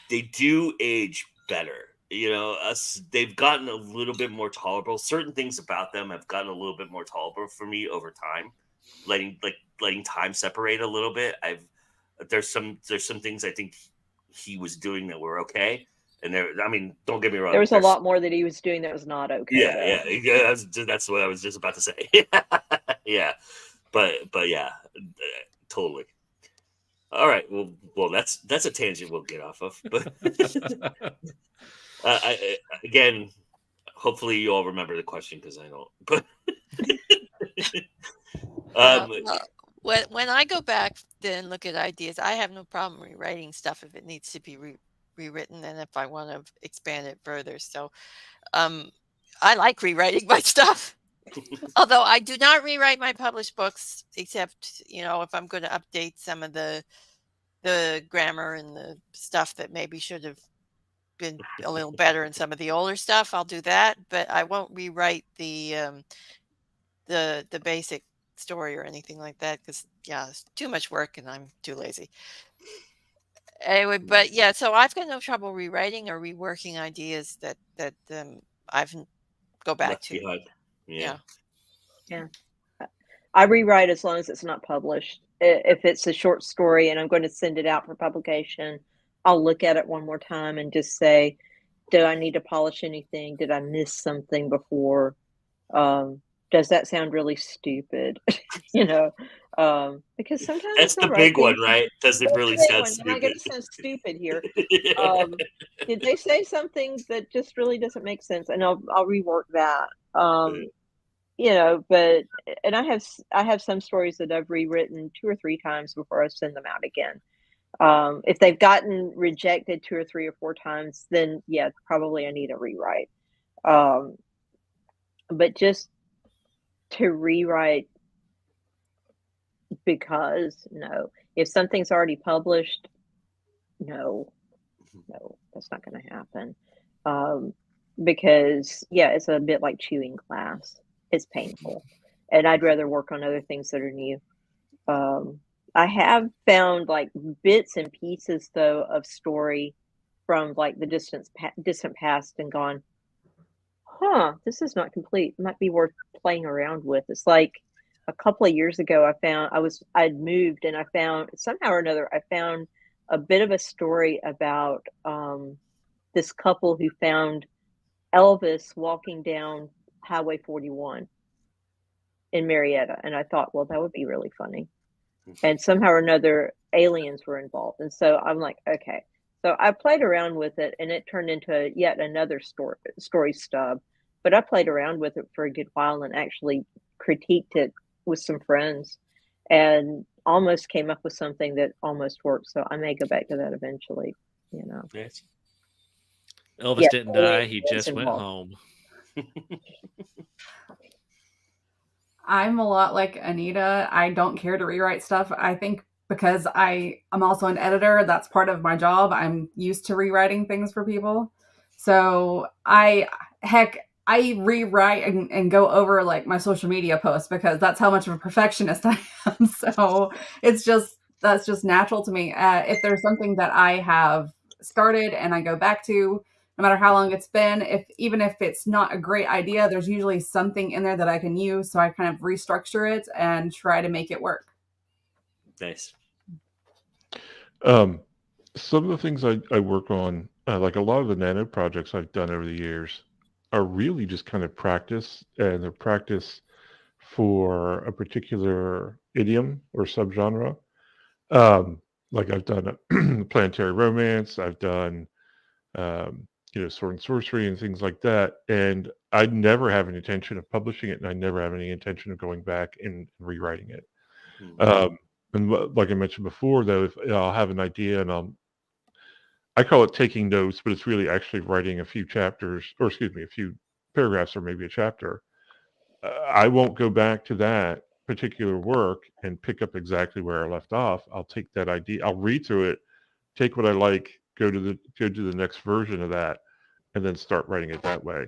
They do age better. They've gotten a little bit more tolerable. Certain things about them have gotten a little bit more tolerable for me over time. letting time separate a little bit. There's some things I think he was doing that were okay, and don't get me wrong. There was a lot more that he was doing that was not okay. Yeah. That's what I was just about to say. Yeah, but yeah, totally. All right. Well, that's a tangent we'll get off of. But again, hopefully you all remember the question because I don't. But when I go back and look at ideas, I have no problem rewriting stuff if it needs to be rewritten and if I want to expand it further. So I like rewriting my stuff. Although I do not rewrite my published books, except, if I'm going to update some of the grammar and the stuff that maybe should have been a little better in some of the older stuff, I'll do that. But I won't rewrite the basic story or anything like that because, it's too much work and I'm too lazy. Anyway, but yeah, so I've got no trouble rewriting or reworking ideas that I've go back left to. behind. Yeah. I rewrite as long as it's not published. If it's a short story and I'm going to send it out for publication, I'll look at it one more time and just say, do I need to polish anything? Did I miss something before? Does that sound really stupid? Because sometimes that's the big one, right? Does it really sound stupid? Am I going to sound stupid here? Did they say something that just really doesn't make sense? And I'll rework that. But I have some stories that I've rewritten 2 or 3 times before I send them out again. If they've gotten rejected 2 or 3 or 4 times, then yeah, probably I need a rewrite. But just to rewrite because no, if something's already published, no, that's not going to happen. Because it's a bit like chewing glass. It's painful, and I'd rather work on other things that are new. I have found like bits and pieces though of story from like the distant past and gone, this is not complete. It might be worth playing around with. It's like a couple of years ago, I'd moved and I found somehow or another, I found a bit of a story about this couple who found Elvis walking down Highway 41 in Marietta. And I thought, well, that would be really funny. And somehow or another, aliens were involved. And so I'm like, okay. So I played around with it and it turned into yet another story stub. But I played around with it for a good while and actually critiqued it with some friends and almost came up with something that almost worked. So I may go back to that eventually, Yes. Elvis didn't die. He just went home. I'm a lot like Anita. I don't care to rewrite stuff. I think because I'm also an editor, that's part of my job. I'm used to rewriting things for people. So I rewrite and go over like my social media posts because that's how much of a perfectionist I am. So that's just natural to me. If there's something that I have started and I go back to, no matter how long it's been, even if it's not a great idea, there's usually something in there that I can use. So I kind of restructure it and try to make it work. Nice. Some of the things I work on, like a lot of the nano projects I've done over the years, are really just kind of practice, and they're practice for a particular idiom or subgenre. Like I've done a planetary romance, I've done sword and sorcery and things like that, and I never have an intention of publishing it, and I never have any intention of going back and rewriting it. And like I mentioned before, though, if I'll have an idea and I call it taking notes, but it's really actually writing a few chapters, or excuse me, a few paragraphs or maybe a chapter. I won't go back to that particular work and pick up exactly where I left off. I'll take that idea, I'll read through it, take what I like, go to the next version of that, and then start writing it that way.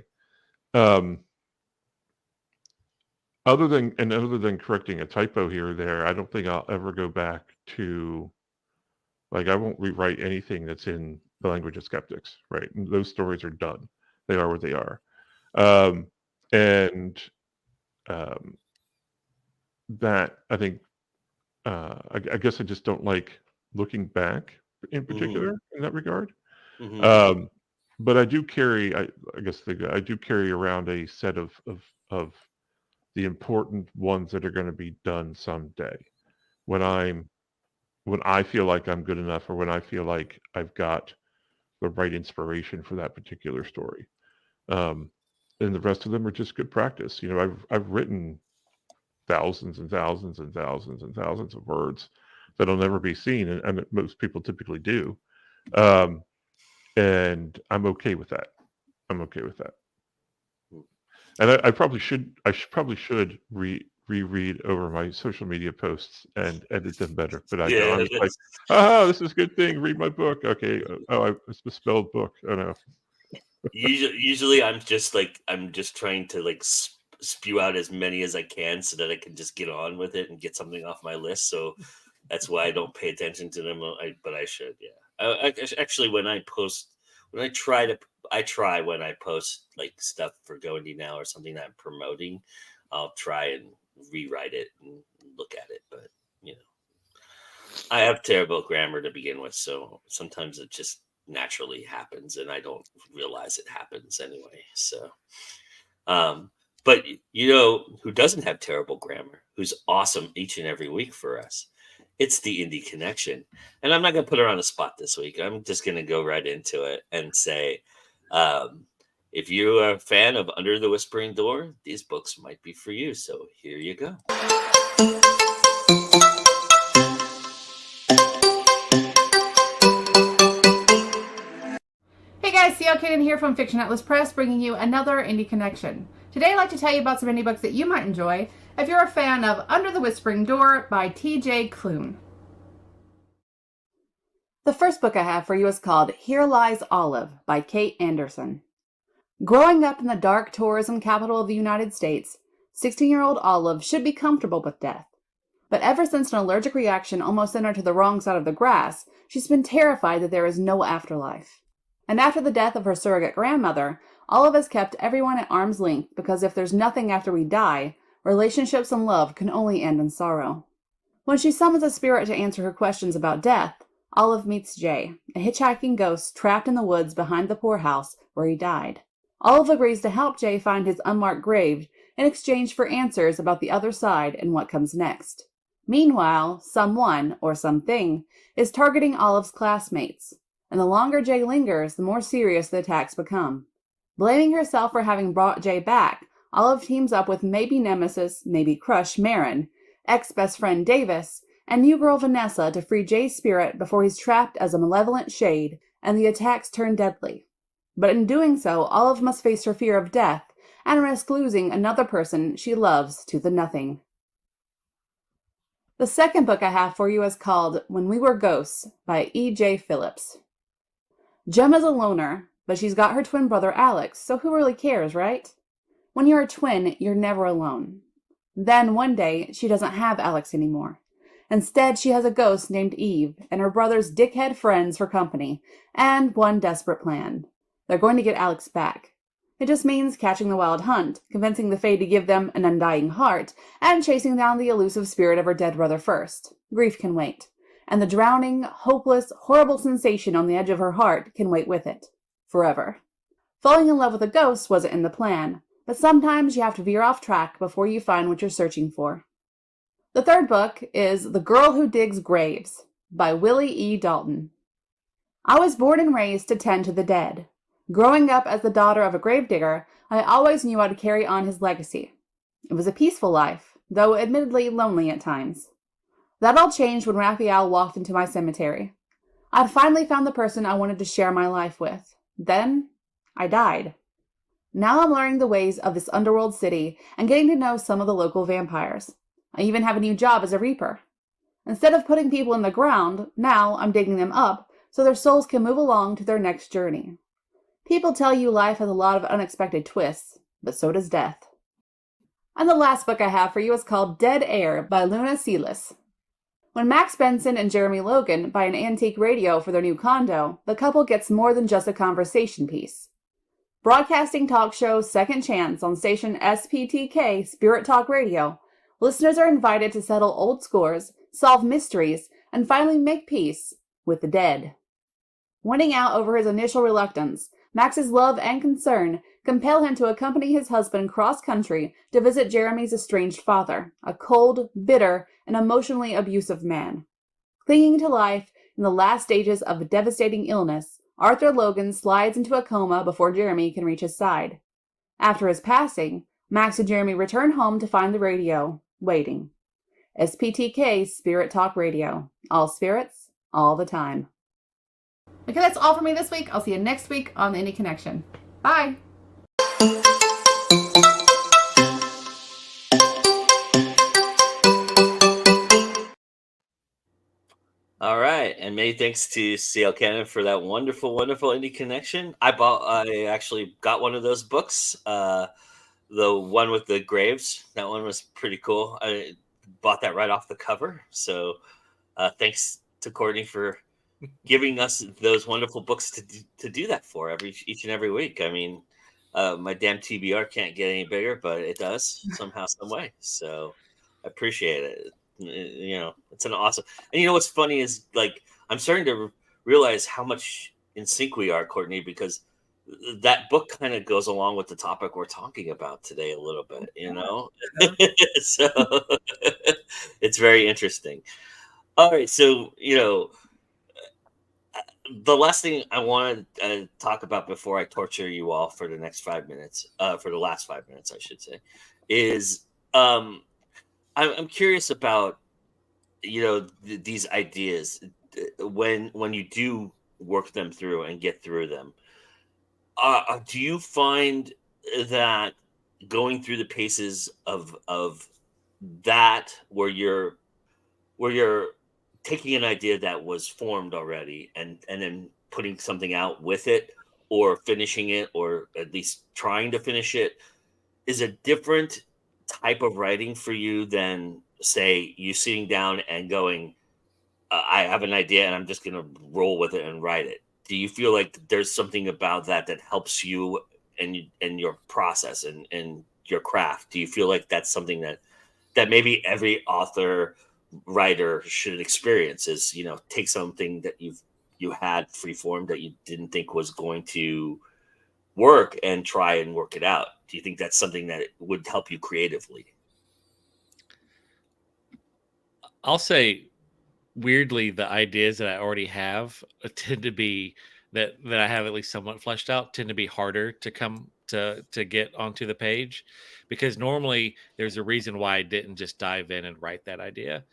Other than correcting a typo here or there, I don't think I'll ever go back to, like, I won't rewrite anything that's in the language of skeptics, right? And those stories are done. They are what they are. that I think I guess I just don't like looking back in particular in that regard. Mm-hmm. But I do carry, I guess I do carry around a set of the important ones that are going to be done someday. When I feel like I'm good enough, or when I feel like I've got the right inspiration for that particular story. Um, and the rest of them are just good practice. I've written thousands and thousands and thousands and thousands of words that'll never be seen, and most people typically do. Um, and I'm okay with that. I'm okay with that. And I probably should. Probably should reread over my social media posts and edit them better. But I don't. Yeah, I'm just like, oh, this is a good thing. Read my book. Okay. It's a spelled book. Oh no. usually I'm just trying to like spew out as many as I can so that I can just get on with it and get something off my list. So that's why I don't pay attention to them. But I should. Yeah. Actually, when I try when I post like stuff for GoIndie Now or something that I'm promoting, I'll try and rewrite it and look at it. But I have terrible grammar to begin with, so sometimes it just naturally happens and I don't realize it happens anyway. So, but who doesn't have terrible grammar, who's awesome each and every week for us? It's the Indie Connection. And I'm not going to put her on the spot this week. I'm just going to go right into it and say, if you're a fan of Under the Whispering Door, these books might be for you. So here you go. Hey guys, CL Kaden here from Fiction Atlas Press, bringing you another Indie Connection. Today I'd like to tell you about some indie books that you might enjoy if you're a fan of Under the Whispering Door by T.J. Klune. The first book I have for you is called Here Lies Olive by Kate Anderson. Growing up in the dark tourism capital of the United States, 16-year-old Olive should be comfortable with death. But ever since an allergic reaction almost sent her to the wrong side of the grass, she's been terrified that there is no afterlife. And after the death of her surrogate grandmother, Olive has kept everyone at arm's length because if there's nothing after we die, relationships and love can only end in sorrow. When she summons a spirit to answer her questions about death, Olive meets Jay, a hitchhiking ghost trapped in the woods behind the poorhouse where he died. Olive agrees to help Jay find his unmarked grave in exchange for answers about the other side and what comes next. Meanwhile, someone, or something, is targeting Olive's classmates, and the longer Jay lingers, the more serious the attacks become. Blaming herself for having brought Jay back, Olive teams up with maybe nemesis, maybe crush Marin, ex-best friend Davis, and new girl Vanessa to free Jay's spirit before he's trapped as a malevolent shade and the attacks turn deadly. But in doing so, Olive must face her fear of death and risk losing another person she loves to the nothing. The second book I have for you is called When We Were Ghosts by E.J. Phillips. Jem is a loner, but she's got her twin brother Alex, so who really cares, right? When you're a twin, you're never alone. Then one day, she doesn't have Alex anymore. Instead, she has a ghost named Eve and her brother's dickhead friends for company, and one desperate plan. They're going to get Alex back. It just means catching the wild hunt, convincing the Fae to give them an undying heart, and chasing down the elusive spirit of her dead brother first. Grief can wait. And the drowning, hopeless, horrible sensation on the edge of her heart can wait with it. Forever. Falling in love with a ghost wasn't in the plan, but sometimes you have to veer off track before you find what you're searching for. The third book is The Girl Who Digs Graves by Willie E. Dalton. I was born and raised to tend to the dead. Growing up as the daughter of a gravedigger, I always knew I'd carry on his legacy. It was a peaceful life, though admittedly lonely at times. That all changed when Raphael walked into my cemetery. I'd finally found the person I wanted to share my life with. Then, I died. Now I'm learning the ways of this underworld city and getting to know some of the local vampires. I even have a new job as a reaper. Instead of putting people in the ground, now I'm digging them up so their souls can move along to their next journey. People tell you life has a lot of unexpected twists, but so does death. And the last book I have for you is called Dead Air by Luna Selas. When Max Benson and Jeremy Logan buy an antique radio for their new condo, the couple gets more than just a conversation piece. Broadcasting talk show Second Chance on station SPTK Spirit Talk Radio listeners are invited to settle old scores, solve mysteries, and finally make peace with the dead. Winning out over his initial reluctance, Max's love and concern compel him to accompany his husband cross-country to visit Jeremy's estranged father, a cold, bitter, and emotionally abusive man. Clinging to life in the last stages of a devastating illness, Arthur Logan slides into a coma before Jeremy can reach his side. After his passing, Max and Jeremy return home to find the radio waiting. SPTK Spirit Talk Radio. All spirits, all the time. Okay, that's all for me this week. I'll see you next week on the Indie Connection. Bye! All right, and many thanks to CL Cannon for that wonderful, wonderful Indie Connection. I actually got one of those books, the one with the graves. That one was pretty cool. I bought that right off the cover. So thanks to Courtney for giving us those wonderful books to do that for each and every week. I mean, my damn TBR can't get any bigger, but it does somehow, some way. So I appreciate it. It's an awesome. And what's funny is, like, I'm starting to realize how much in sync we are, Courtney, because that book kind of goes along with the topic we're talking about today a little bit, so it's very interesting. All right, so the last thing I want to talk about before I torture you all for the next 5 minutes, for the last 5 minutes, I should say, is I'm curious about these ideas when you do work them through and get through them. Do you find that going through the paces of that, where you're taking an idea that was formed already and then putting something out with it, or finishing it, or at least trying to finish it, is a different type of writing for you than, say, you sitting down and going, I have an idea and I'm just going to roll with it and write it? Do you feel like there's something about that helps you and your process and your craft? Do you feel like that's something that maybe every author, writer should experience, is take something that you had freeform that you didn't think was going to work and try and work it out? Do you think that's something that would help you creatively? I'll say, weirdly, the ideas that I already have tend to be that I have at least somewhat fleshed out, tend to be harder to come to get onto the page, because normally there's a reason why I didn't just dive in and write that idea.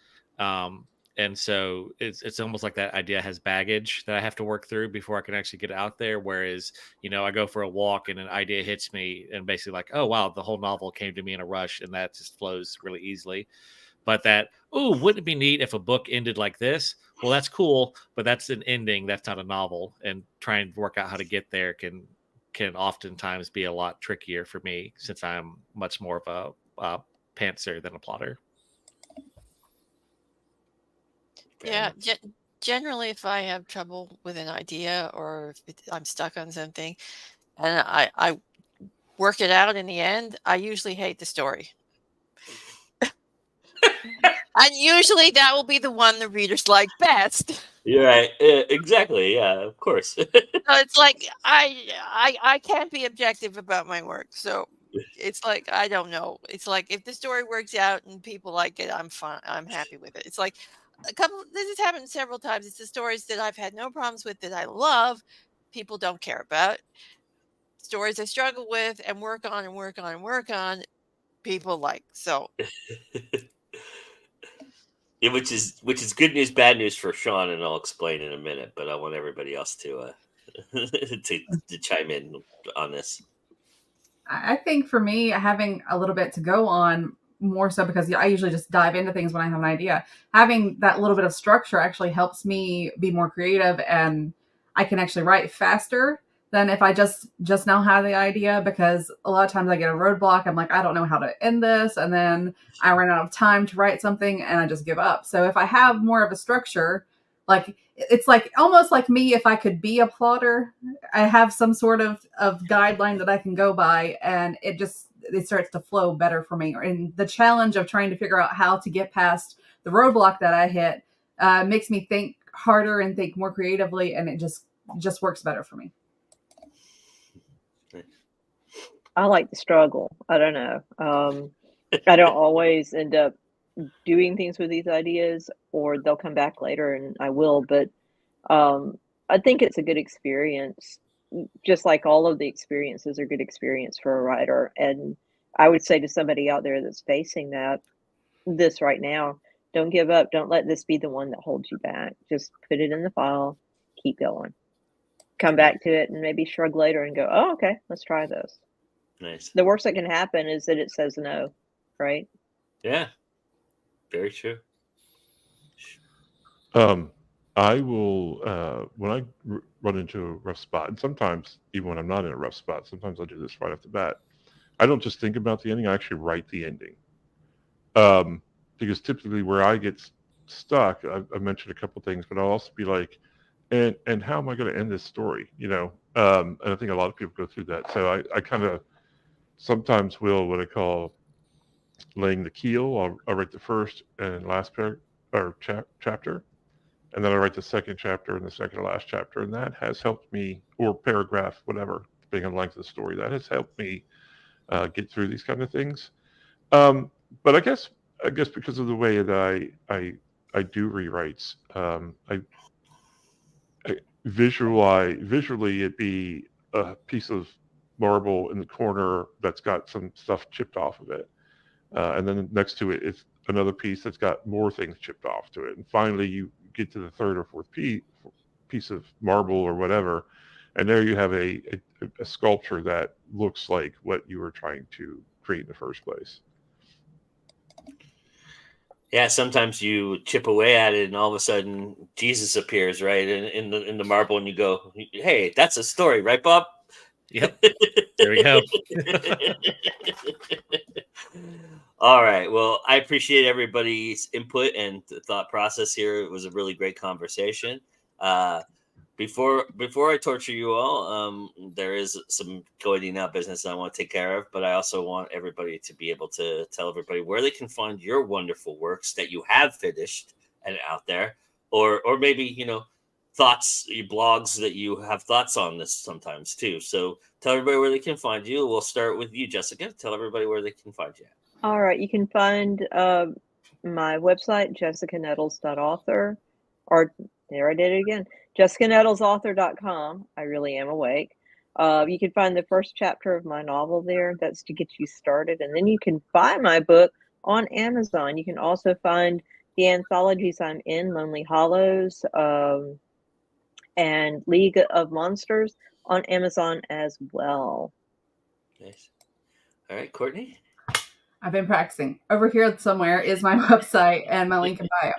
And so it's almost like that idea has baggage that I have to work through before I can actually get it out there. Whereas, I go for a walk and an idea hits me and basically like, oh, wow, the whole novel came to me in a rush, and that just flows really easily. But that, oh, wouldn't it be neat if a book ended like this? Well, that's cool, but that's an ending. That's not a novel. And trying to work out how to get there can oftentimes be a lot trickier for me, since I'm much more of a pantser than a plotter. Yeah, generally, if I have trouble with an idea, or if I'm stuck on something and I work it out in the end, I usually hate the story. And usually that will be the one the readers like best. You're right. Exactly. Yeah, of course. So it's like I can't be objective about my work. So it's like, I don't know. It's like, if the story works out and people like it, I'm fine. I'm happy with it. It's like this has happened several times. It's the stories that I've had no problems with, that I love, people don't care about. Stories I struggle with and work on and work on and work on, people like. So yeah, which is good news, bad news for Sean, and I'll explain in a minute. But I want everybody else to to chime in on this. I think for me, having a little bit to go on, more so because I usually just dive into things when I have an idea. Having that little bit of structure actually helps me be more creative, and I can actually write faster than if I just now have the idea, because a lot of times I get a roadblock. I'm like, I don't know how to end this. And then I run out of time to write something and I just give up. So if I have more of a structure, like, it's like almost like me, if I could be a plotter, I have some sort of guideline that I can go by, and it starts to flow better for me. And the challenge of trying to figure out how to get past the roadblock that I hit makes me think harder and think more creatively, and it just works better for me. I like the struggle. I don't know. I don't always end up doing things with these ideas, or they'll come back later and I will, but I think it's a good experience, just like all of the experiences are good experience for a writer. And I would say to somebody out there that's facing this right now, don't give up. Don't let this be the one that holds you back. Just put it in the file, keep going. Come back to it and maybe shrug later and go, oh, okay, let's try this. Nice. The worst that can happen is that it says no, right? Yeah. Very true. I will, when I run into a rough spot, and sometimes even when I'm not in a rough spot, sometimes I'll do this right off the bat. I don't just think about the ending, I actually write the ending. Because typically where I get stuck, I mentioned a couple things, but I'll also be like, and how am I going to end this story? And I think a lot of people go through that. So I kind of sometimes will what I call laying the keel. I'll write the first and last chapter, and then I write the second chapter and the second to last chapter, and that has helped me, or paragraph, whatever, depending on the length of the story, that has helped me get through these kind of things. But I guess because of the way that I do rewrites, I visually it'd be a piece of marble in the corner that's got some stuff chipped off of it, and then next to it is another piece that's got more things chipped off to it, and finally you get to the third or fourth piece of marble or whatever, and there you have a sculpture that looks like what you were trying to create in the first place. Yeah, sometimes you chip away at it, and all of a sudden Jesus appears right in the marble, and you go, "Hey, that's a story, right, Bob?" Yep. There we go. All right. Well, I appreciate everybody's input and thought process here. It was a really great conversation. Before I torture you all, there is some going in out business I want to take care of, but I also want everybody to be able to tell everybody where they can find your wonderful works that you have finished and out there, or maybe thoughts, your blogs that you have thoughts on this sometimes too. So tell everybody where they can find you. We'll start with you, Jessica. Tell everybody where they can find you. All right, you can find my website, jessicanettles.author, or there I did it again, jessicanettles.author.com. I really am awake. You can find the first chapter of my novel there. That's to get you started. And then you can buy my book on Amazon. You can also find the anthologies I'm in, Lonely Hollows and League of Monsters, on Amazon as well. Nice. All right, Courtney? I've been practicing. Over here somewhere is my website and my link in bio.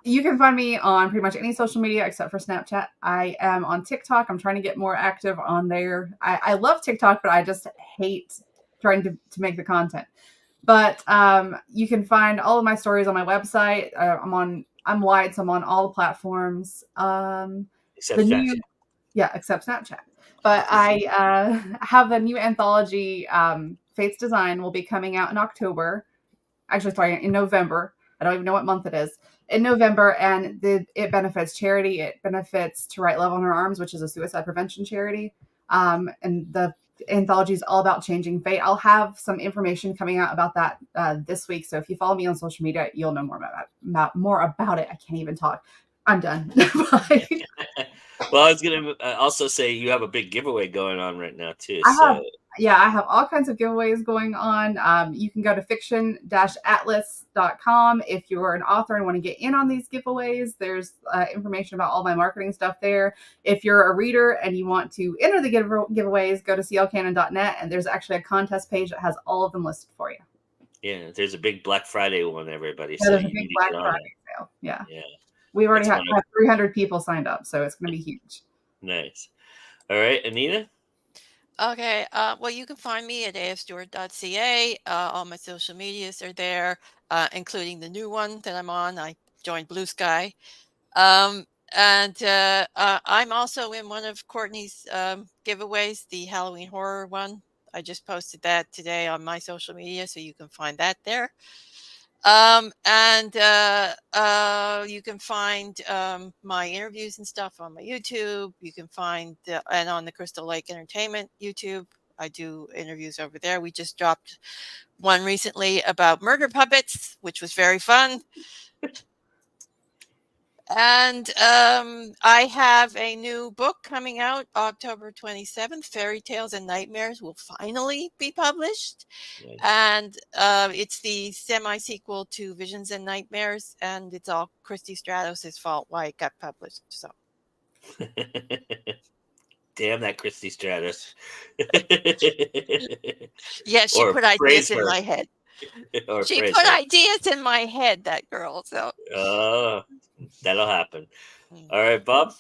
You can find me on pretty much any social media except for Snapchat. I am on TikTok. I'm trying to get more active on there. I love TikTok, but I just hate trying to make the content. But you can find all of my stories on my website. I'm wide, so I'm on all the platforms. Except Snapchat. Except Snapchat. But I have a new anthology, Fate's Design, will be coming out in October. Actually, sorry, in November. I don't even know what month it is. In November, and it benefits charity. It benefits To Write Love on Her Arms, which is a suicide prevention charity. And the anthology is all about changing fate. I'll have some information coming out about that this week. So if you follow me on social media, you'll know more about it. I can't even talk. I'm done. Well, I was going to also say you have a big giveaway going on right now, too. I have all kinds of giveaways going on. You can go to fiction-atlas.com if you're an author and want to get in on these giveaways. There's information about all my marketing stuff there. If you're a reader and you want to enter the giveaways, go to clcannon.net, and there's actually a contest page that has all of them listed for you. Yeah, there's a big Black Friday one, everybody. Yeah, there's a big Black Friday sale. Yeah. We've already have 300 people signed up, so it's going to be huge. Nice. All right, Anita? Okay. Well, you can find me at afstewart.ca. All my social medias are there, including the new one that I'm on. I joined Blue Sky. And I'm also in one of Courtney's giveaways, the Halloween horror one. I just posted that today on my social media, so you can find that there. You can find my interviews and stuff on my YouTube. You can find and on the Crystal Lake Entertainment YouTube. I do interviews over there. We just dropped one recently about murder puppets, which was very fun. And I have a new book coming out October 27th. Fairy Tales and Nightmares will finally be published. Nice. And it's the semi-sequel to Visions and Nightmares. And it's all Christy Stratos' fault why it got published. So Damn that Christy Stratus. yeah, she Or put praise ideas in her. my head. Or She praise put her. ideas in my head, that girl. So That'll happen. All right, Bob.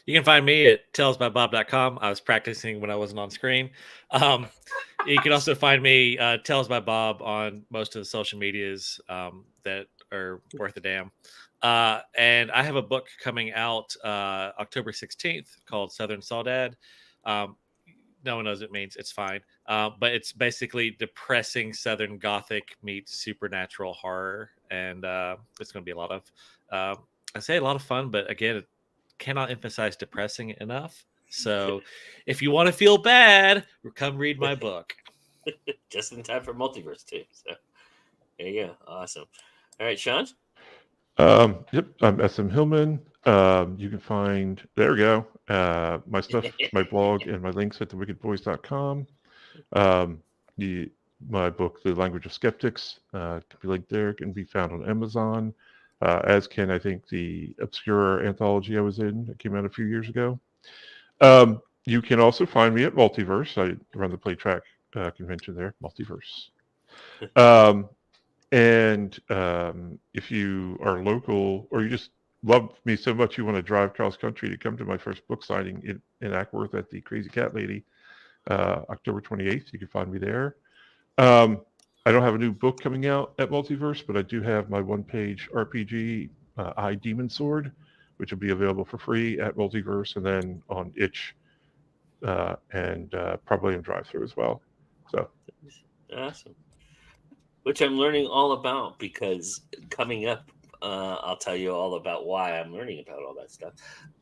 You can find me at tellsbybob.com. I was practicing when I wasn't on screen. You can also find me, Tells by Bob, on most of the social medias that are worth a damn. And I have a book coming out October 16th called Southern Saudade. No one knows what it means. It's fine. But it's basically depressing Southern Gothic meets supernatural horror. And it's going to be a lot of, I say a lot of fun, but again, cannot emphasize depressing enough. So if you want to feel bad, come read my book. Just in time for Multiverse too. So there you go. Awesome. All right, Sean. Yep, I'm SM Hillman. You can find, there we go, my stuff, my blog, and my links at thewickedvoice.com. My book, The Language of Skeptics, can be linked there, can be found on Amazon, as can, I think, the obscure anthology I was in that came out a few years ago. You can also find me at Multiverse. I run the PlayTrack convention there, Multiverse. And if you are local or you just love me so much you want to drive cross country to come to my first book signing in Ackworth at the Crazy Cat Lady, October 28th, you can find me there. I don't have a new book coming out at Multiverse, but I do have my one-page RPG, I Demon Sword, which will be available for free at Multiverse and then on Itch and probably on Drive-Thru as well. So Awesome. Which I'm learning all about because coming up, I'll tell you all about why I'm learning about all that stuff.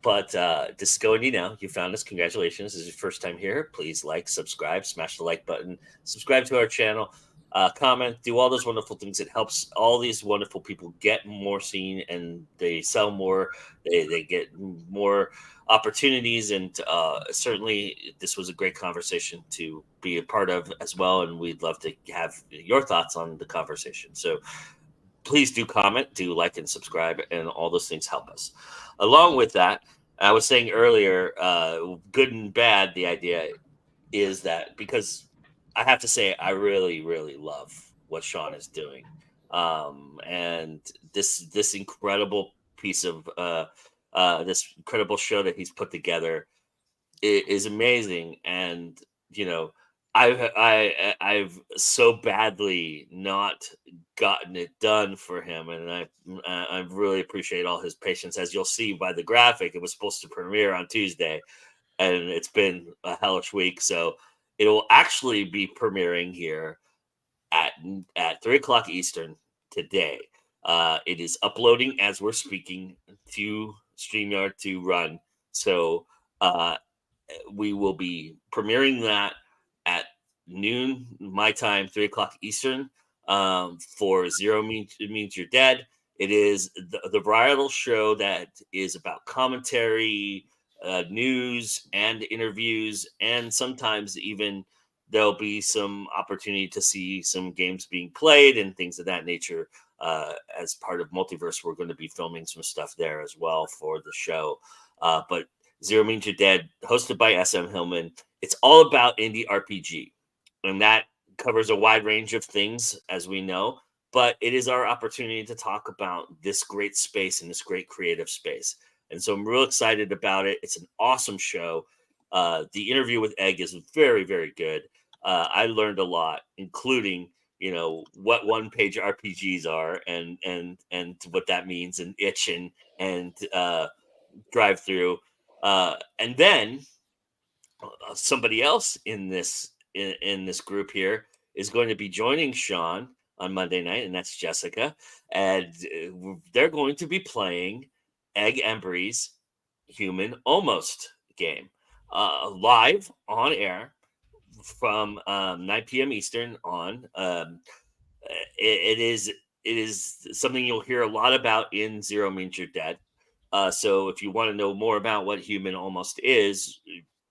But just going you now, you found us. Congratulations. This is your first time here. Please like, subscribe, smash the like button, subscribe to our channel, comment, do all those wonderful things. It helps all these wonderful people get more seen and they sell more. They get more opportunities, and certainly this was a great conversation to be a part of as well, and we'd love to have your thoughts on the conversation. So please do comment, do like and subscribe, and all those things help us. Along with that, I was saying earlier, good and bad, the idea is that because I have to say I really, really love what Sean is doing. And this incredible piece of this incredible show that he's put together is amazing. And I've so badly not gotten it done for him, and I really appreciate all his patience. As you'll see by the graphic, it was supposed to premiere on Tuesday, and it's been a hellish week. So it will actually be premiering here at 3:00 Eastern today. It is uploading as we're speaking to StreamYard to run. So we will be premiering that at noon my time, 3:00 Eastern, for Zero Means You're Dead. It is the varietal show that is about commentary, news, and interviews, and sometimes even there'll be some opportunity to see some games being played and things of that nature. As part of Multiverse, we're going to be filming some stuff there as well for the show. But Zero Means You're Dead, hosted by SM Hillman. It's all about indie RPG, and that covers a wide range of things, as we know. But it is our opportunity to talk about this great space and this great creative space. And so I'm real excited about it. It's an awesome show. The interview with Egg is very, very good. I learned a lot, including what one-page RPGs are and what that means, and itch and Drive-Thru. And then somebody else in this in this group here is going to be joining Sean on Monday night, and that's Jessica. And they're going to be playing Egg Embry's Human Almost game live on air from 9 p.m. Eastern on. It is something you'll hear a lot about in Zero Means You're Dead. So if you want to know more about what Human Almost is,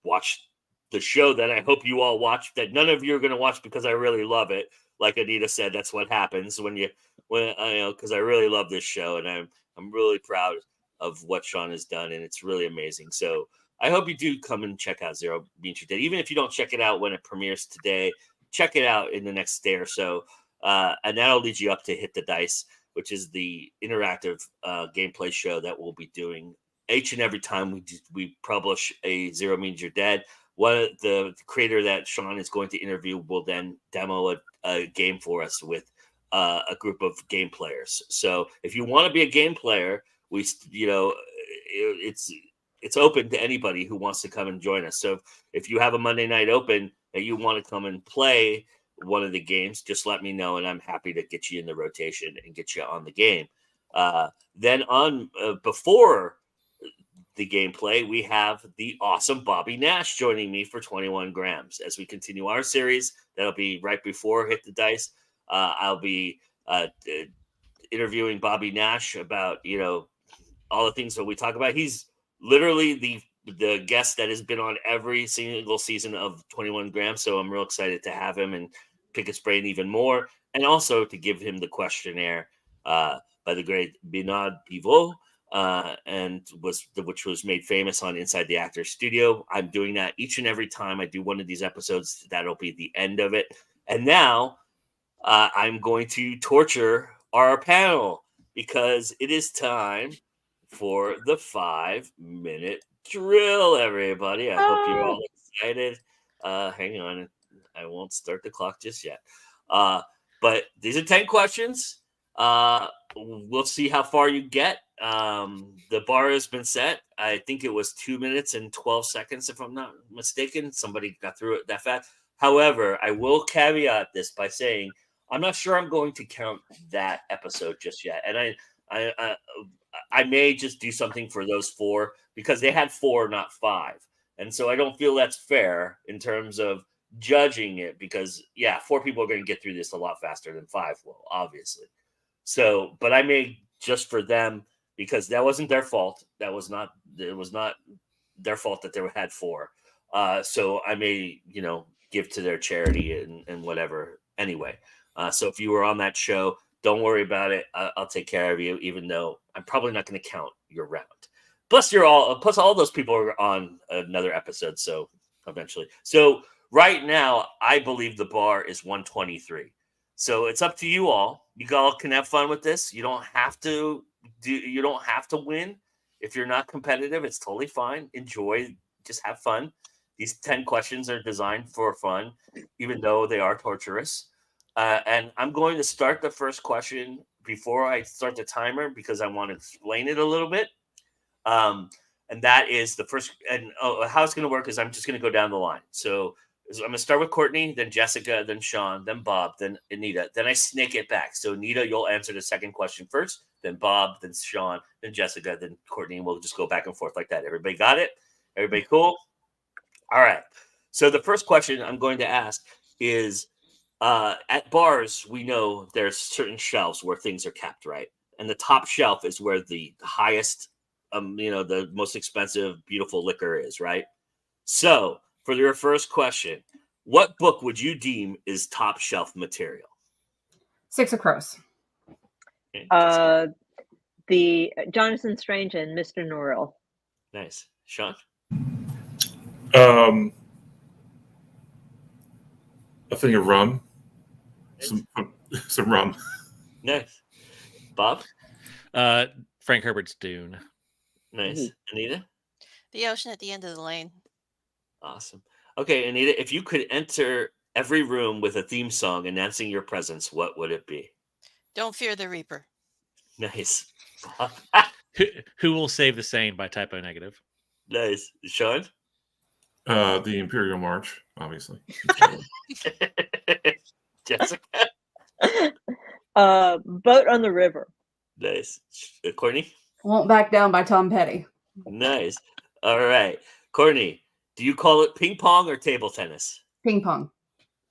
watch the show that I hope you all watch, that none of you are going to watch because I really love it. Like Anita said, that's what happens when because I really love this show, and I'm really proud of what Sean has done, and it's really amazing. So I hope you do come and check out Zero Means You're Dead. Even if you don't check it out when it premieres today, check it out in the next day or so. And that'll lead you up to Hit the Dice, which is the interactive gameplay show that we'll be doing each and every time we publish a Zero Means You're Dead. The creator that Sean is going to interview will then demo a game for us with a group of game players. So if you want to be a game player, it's open to anybody who wants to come and join us. So if you have a Monday night open that you want to come and play one of the games, just let me know, and I'm happy to get you in the rotation and get you on the game. Then on before the gameplay, we have the awesome Bobby Nash joining me for 21 grams as we continue our series. That'll be right before Hit the Dice. I'll be interviewing Bobby Nash about all the things that we talk about. He's literally the guest that has been on every single season of 21 grams. So I'm real excited to have him and pick his brain even more. And also to give him the questionnaire by the great Binod Pivot, which was made famous on Inside the Actors Studio. I'm doing that each and every time I do one of these episodes. That'll be the end of it. And now I'm going to torture our panel because it is time for the 5-minute drill, everybody. I hope you're all excited. Hang on. I won't start the clock just yet. But these are 10 questions. We'll see how far you get. The bar has been set. I think it was 2 minutes and 12 seconds, if I'm not mistaken. Somebody got through it that fast. However, I will caveat this by saying I'm not sure I'm going to count that episode just yet. And I may just do something for those 4 because they had 4, not 5. And so I don't feel that's fair in terms of judging it because, 4 people are going to get through this a lot faster than 5 will, obviously. So, but I may just for them because that wasn't their fault. It was not their fault that they had 4. So I may, give to their charity and whatever. Anyway, so if you were on that show, don't worry about it. I'll take care of you, even though I'm probably not going to count your round. Plus all those people are on another episode. So eventually. So right now, I believe the bar is 123. So it's up to you all. You all can have fun with this. You don't have to win. If you're not competitive, it's totally fine. Enjoy, just have fun. These 10 questions are designed for fun, even though they are torturous. And I'm going to start the first question before I start the timer because I want to explain it a little bit. And that is the first. And how it's going to work is I'm just going to go down the line. So I'm going to start with Courtney, then Jessica, then Sean, then Bob, then Anita. Then I snake it back. So Anita, you'll answer the second question first, then Bob, then Sean, then Jessica, then Courtney. And we'll just go back and forth like that. Everybody got it? Everybody cool? All right. So the first question I'm going to ask is, at bars, we know there's certain shelves where things are kept, right? And the top shelf is where the highest, the most expensive, beautiful liquor is, right? So for your first question, what book would you deem is top shelf material? Six of Crows. Okay. The Jonathan Strange and Mr. Norrell. Nice. Sean? A thing of rum. Some rum. Nice. Bob? Frank Herbert's Dune. Nice. Anita? The ocean at the end of the lane. Awesome. Okay, Anita, if you could enter every room with a theme song announcing your presence, what would it be? Don't Fear the Reaper. Nice. Who Will Save the Sane by Typo Negative. Nice. Sean? The Imperial March. obviously. Jessica, Boat on the River. nice. Courtney, Won't Back Down by Tom Petty. nice. All right, Courtney, do you call it ping pong or table tennis? Ping pong.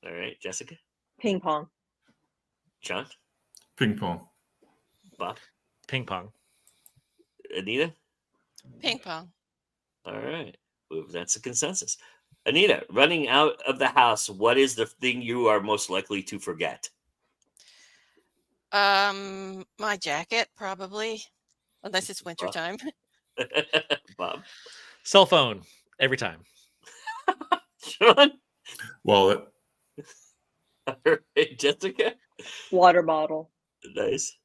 All right, Jessica, Ping pong. John, Ping pong. Bob, Ping pong. Anita. Ping pong. All right, well, that's a consensus. Anita, running out of the house, what is the thing you are most likely to forget? My jacket, probably. Unless it's wintertime. Bob, Cell phone every time. Sean, Wallet. all right, Jessica, Water bottle. nice.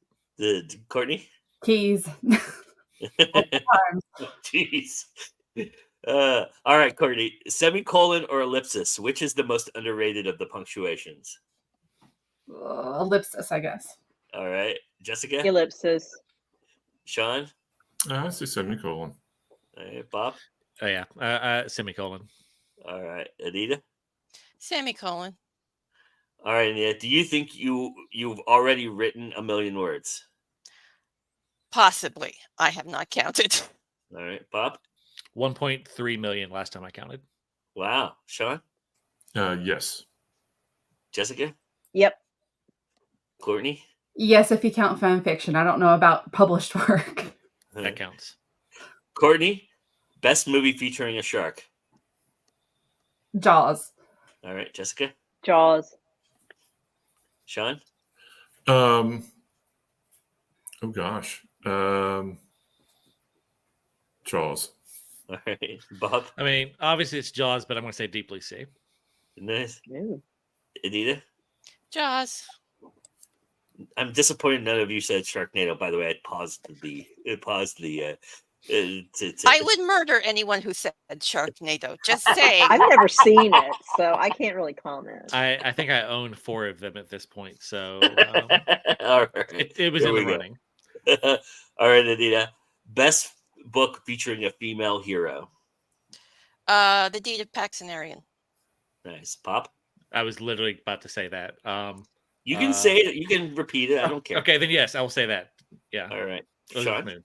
Courtney, Keys. jeez. All right, Courtney, semicolon or ellipsis, which is the most underrated of the punctuations? Ellipsis, I guess. All right, Jessica, Ellipsis. Sean, I say semicolon. all right, Bob, Oh yeah, semicolon. all right, Anita. Semicolon. All right, Anita, do you think you've already written 1,000,000 words? Possibly. I have not counted. All right, Bob. 1.3 million last time I counted. Wow, Sean, Yes. Jessica, Yep. Courtney. Yes, if you count fan fiction. I don't know about published work. That counts. Courtney, best movie featuring a shark. Jaws. All right, Jessica, Jaws. Sean, Oh gosh. Jaws. all right, Bob, I mean, obviously it's Jaws, but I'm going to say Deep Blue Sea. nice, Ooh. Anita. Jaws. I'm disappointed none of you said Sharknado. By the way, I paused the. I would murder anyone who said Sharknado. Just saying. I've never seen it, so I can't really comment. I think I own 4 of them at this point, so All right, it was here in we the go. running. All right, Anita. Best book featuring a female hero. The Deed of Paxenarian. Nice, Pop. I was literally about to say that. You can say it. You can repeat it. I don't care. Okay, then yes, I will say that. Yeah. All right, Elizabeth Sean.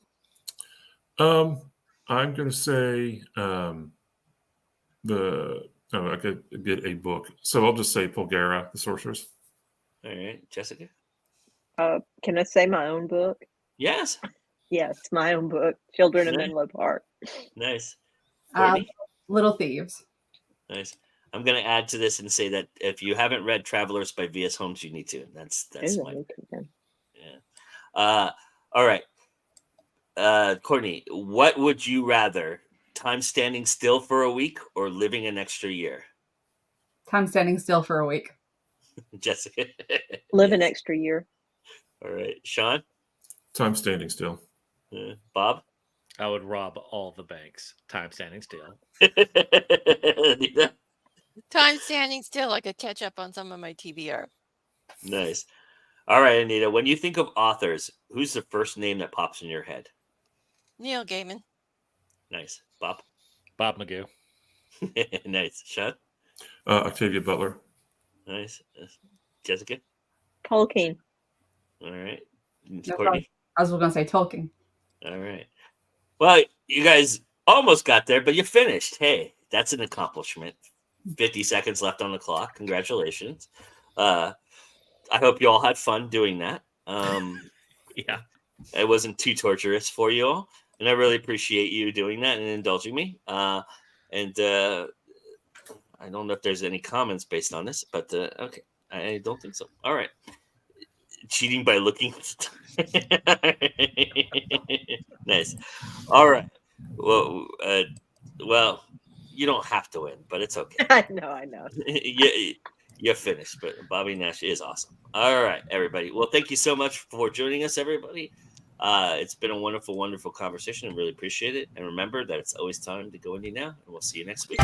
Moon. I'm going to say I could get a book. So I'll just say Polgara, the Sorceress. All right, Jessica. Can I say my own book? Yes. Yes, my own book. Children of Nice. Menlo Park. Nice. Courtney? Little Thieves. Nice. I'm going to add to this and say that if you haven't read Travelers by V.S. Holmes, you need to. That's Ooh, my okay. yeah. All right. Courtney, what would you rather? Time standing still for a week or living an extra year? Time standing still for a week. Jessica. Live an Yes. extra year. All right. Sean? Time standing still. Bob? I would rob all the banks. Time standing still. Anita? Time standing still. I could catch up on some of my TBR. Nice. All right, Anita. When you think of authors, who's the first name that pops in your head? Neil Gaiman. Nice. Bob? Bob Magoo. Nice. Sean? Octavia Butler. Nice. Jessica? Tolkien. All right. No Courtney? I was going to say Tolkien. All right. Well, you guys almost got there, but you finished. Hey, that's an accomplishment. 50 seconds left on the clock. Congratulations. I hope you all had fun doing that. Yeah. It wasn't too torturous for you all. And I really appreciate you doing that and indulging me. And I don't know if there's any comments based on this, but okay. I don't think so. All right. Cheating by looking. Nice. All right. Well, you don't have to win, but it's okay. I know. You finished, but Bobby Nash is awesome. All right, everybody. Well, thank you so much for joining us, everybody. It's been a wonderful, wonderful conversation. I really appreciate it. And remember that it's always time to go indie now, and we'll see you next week.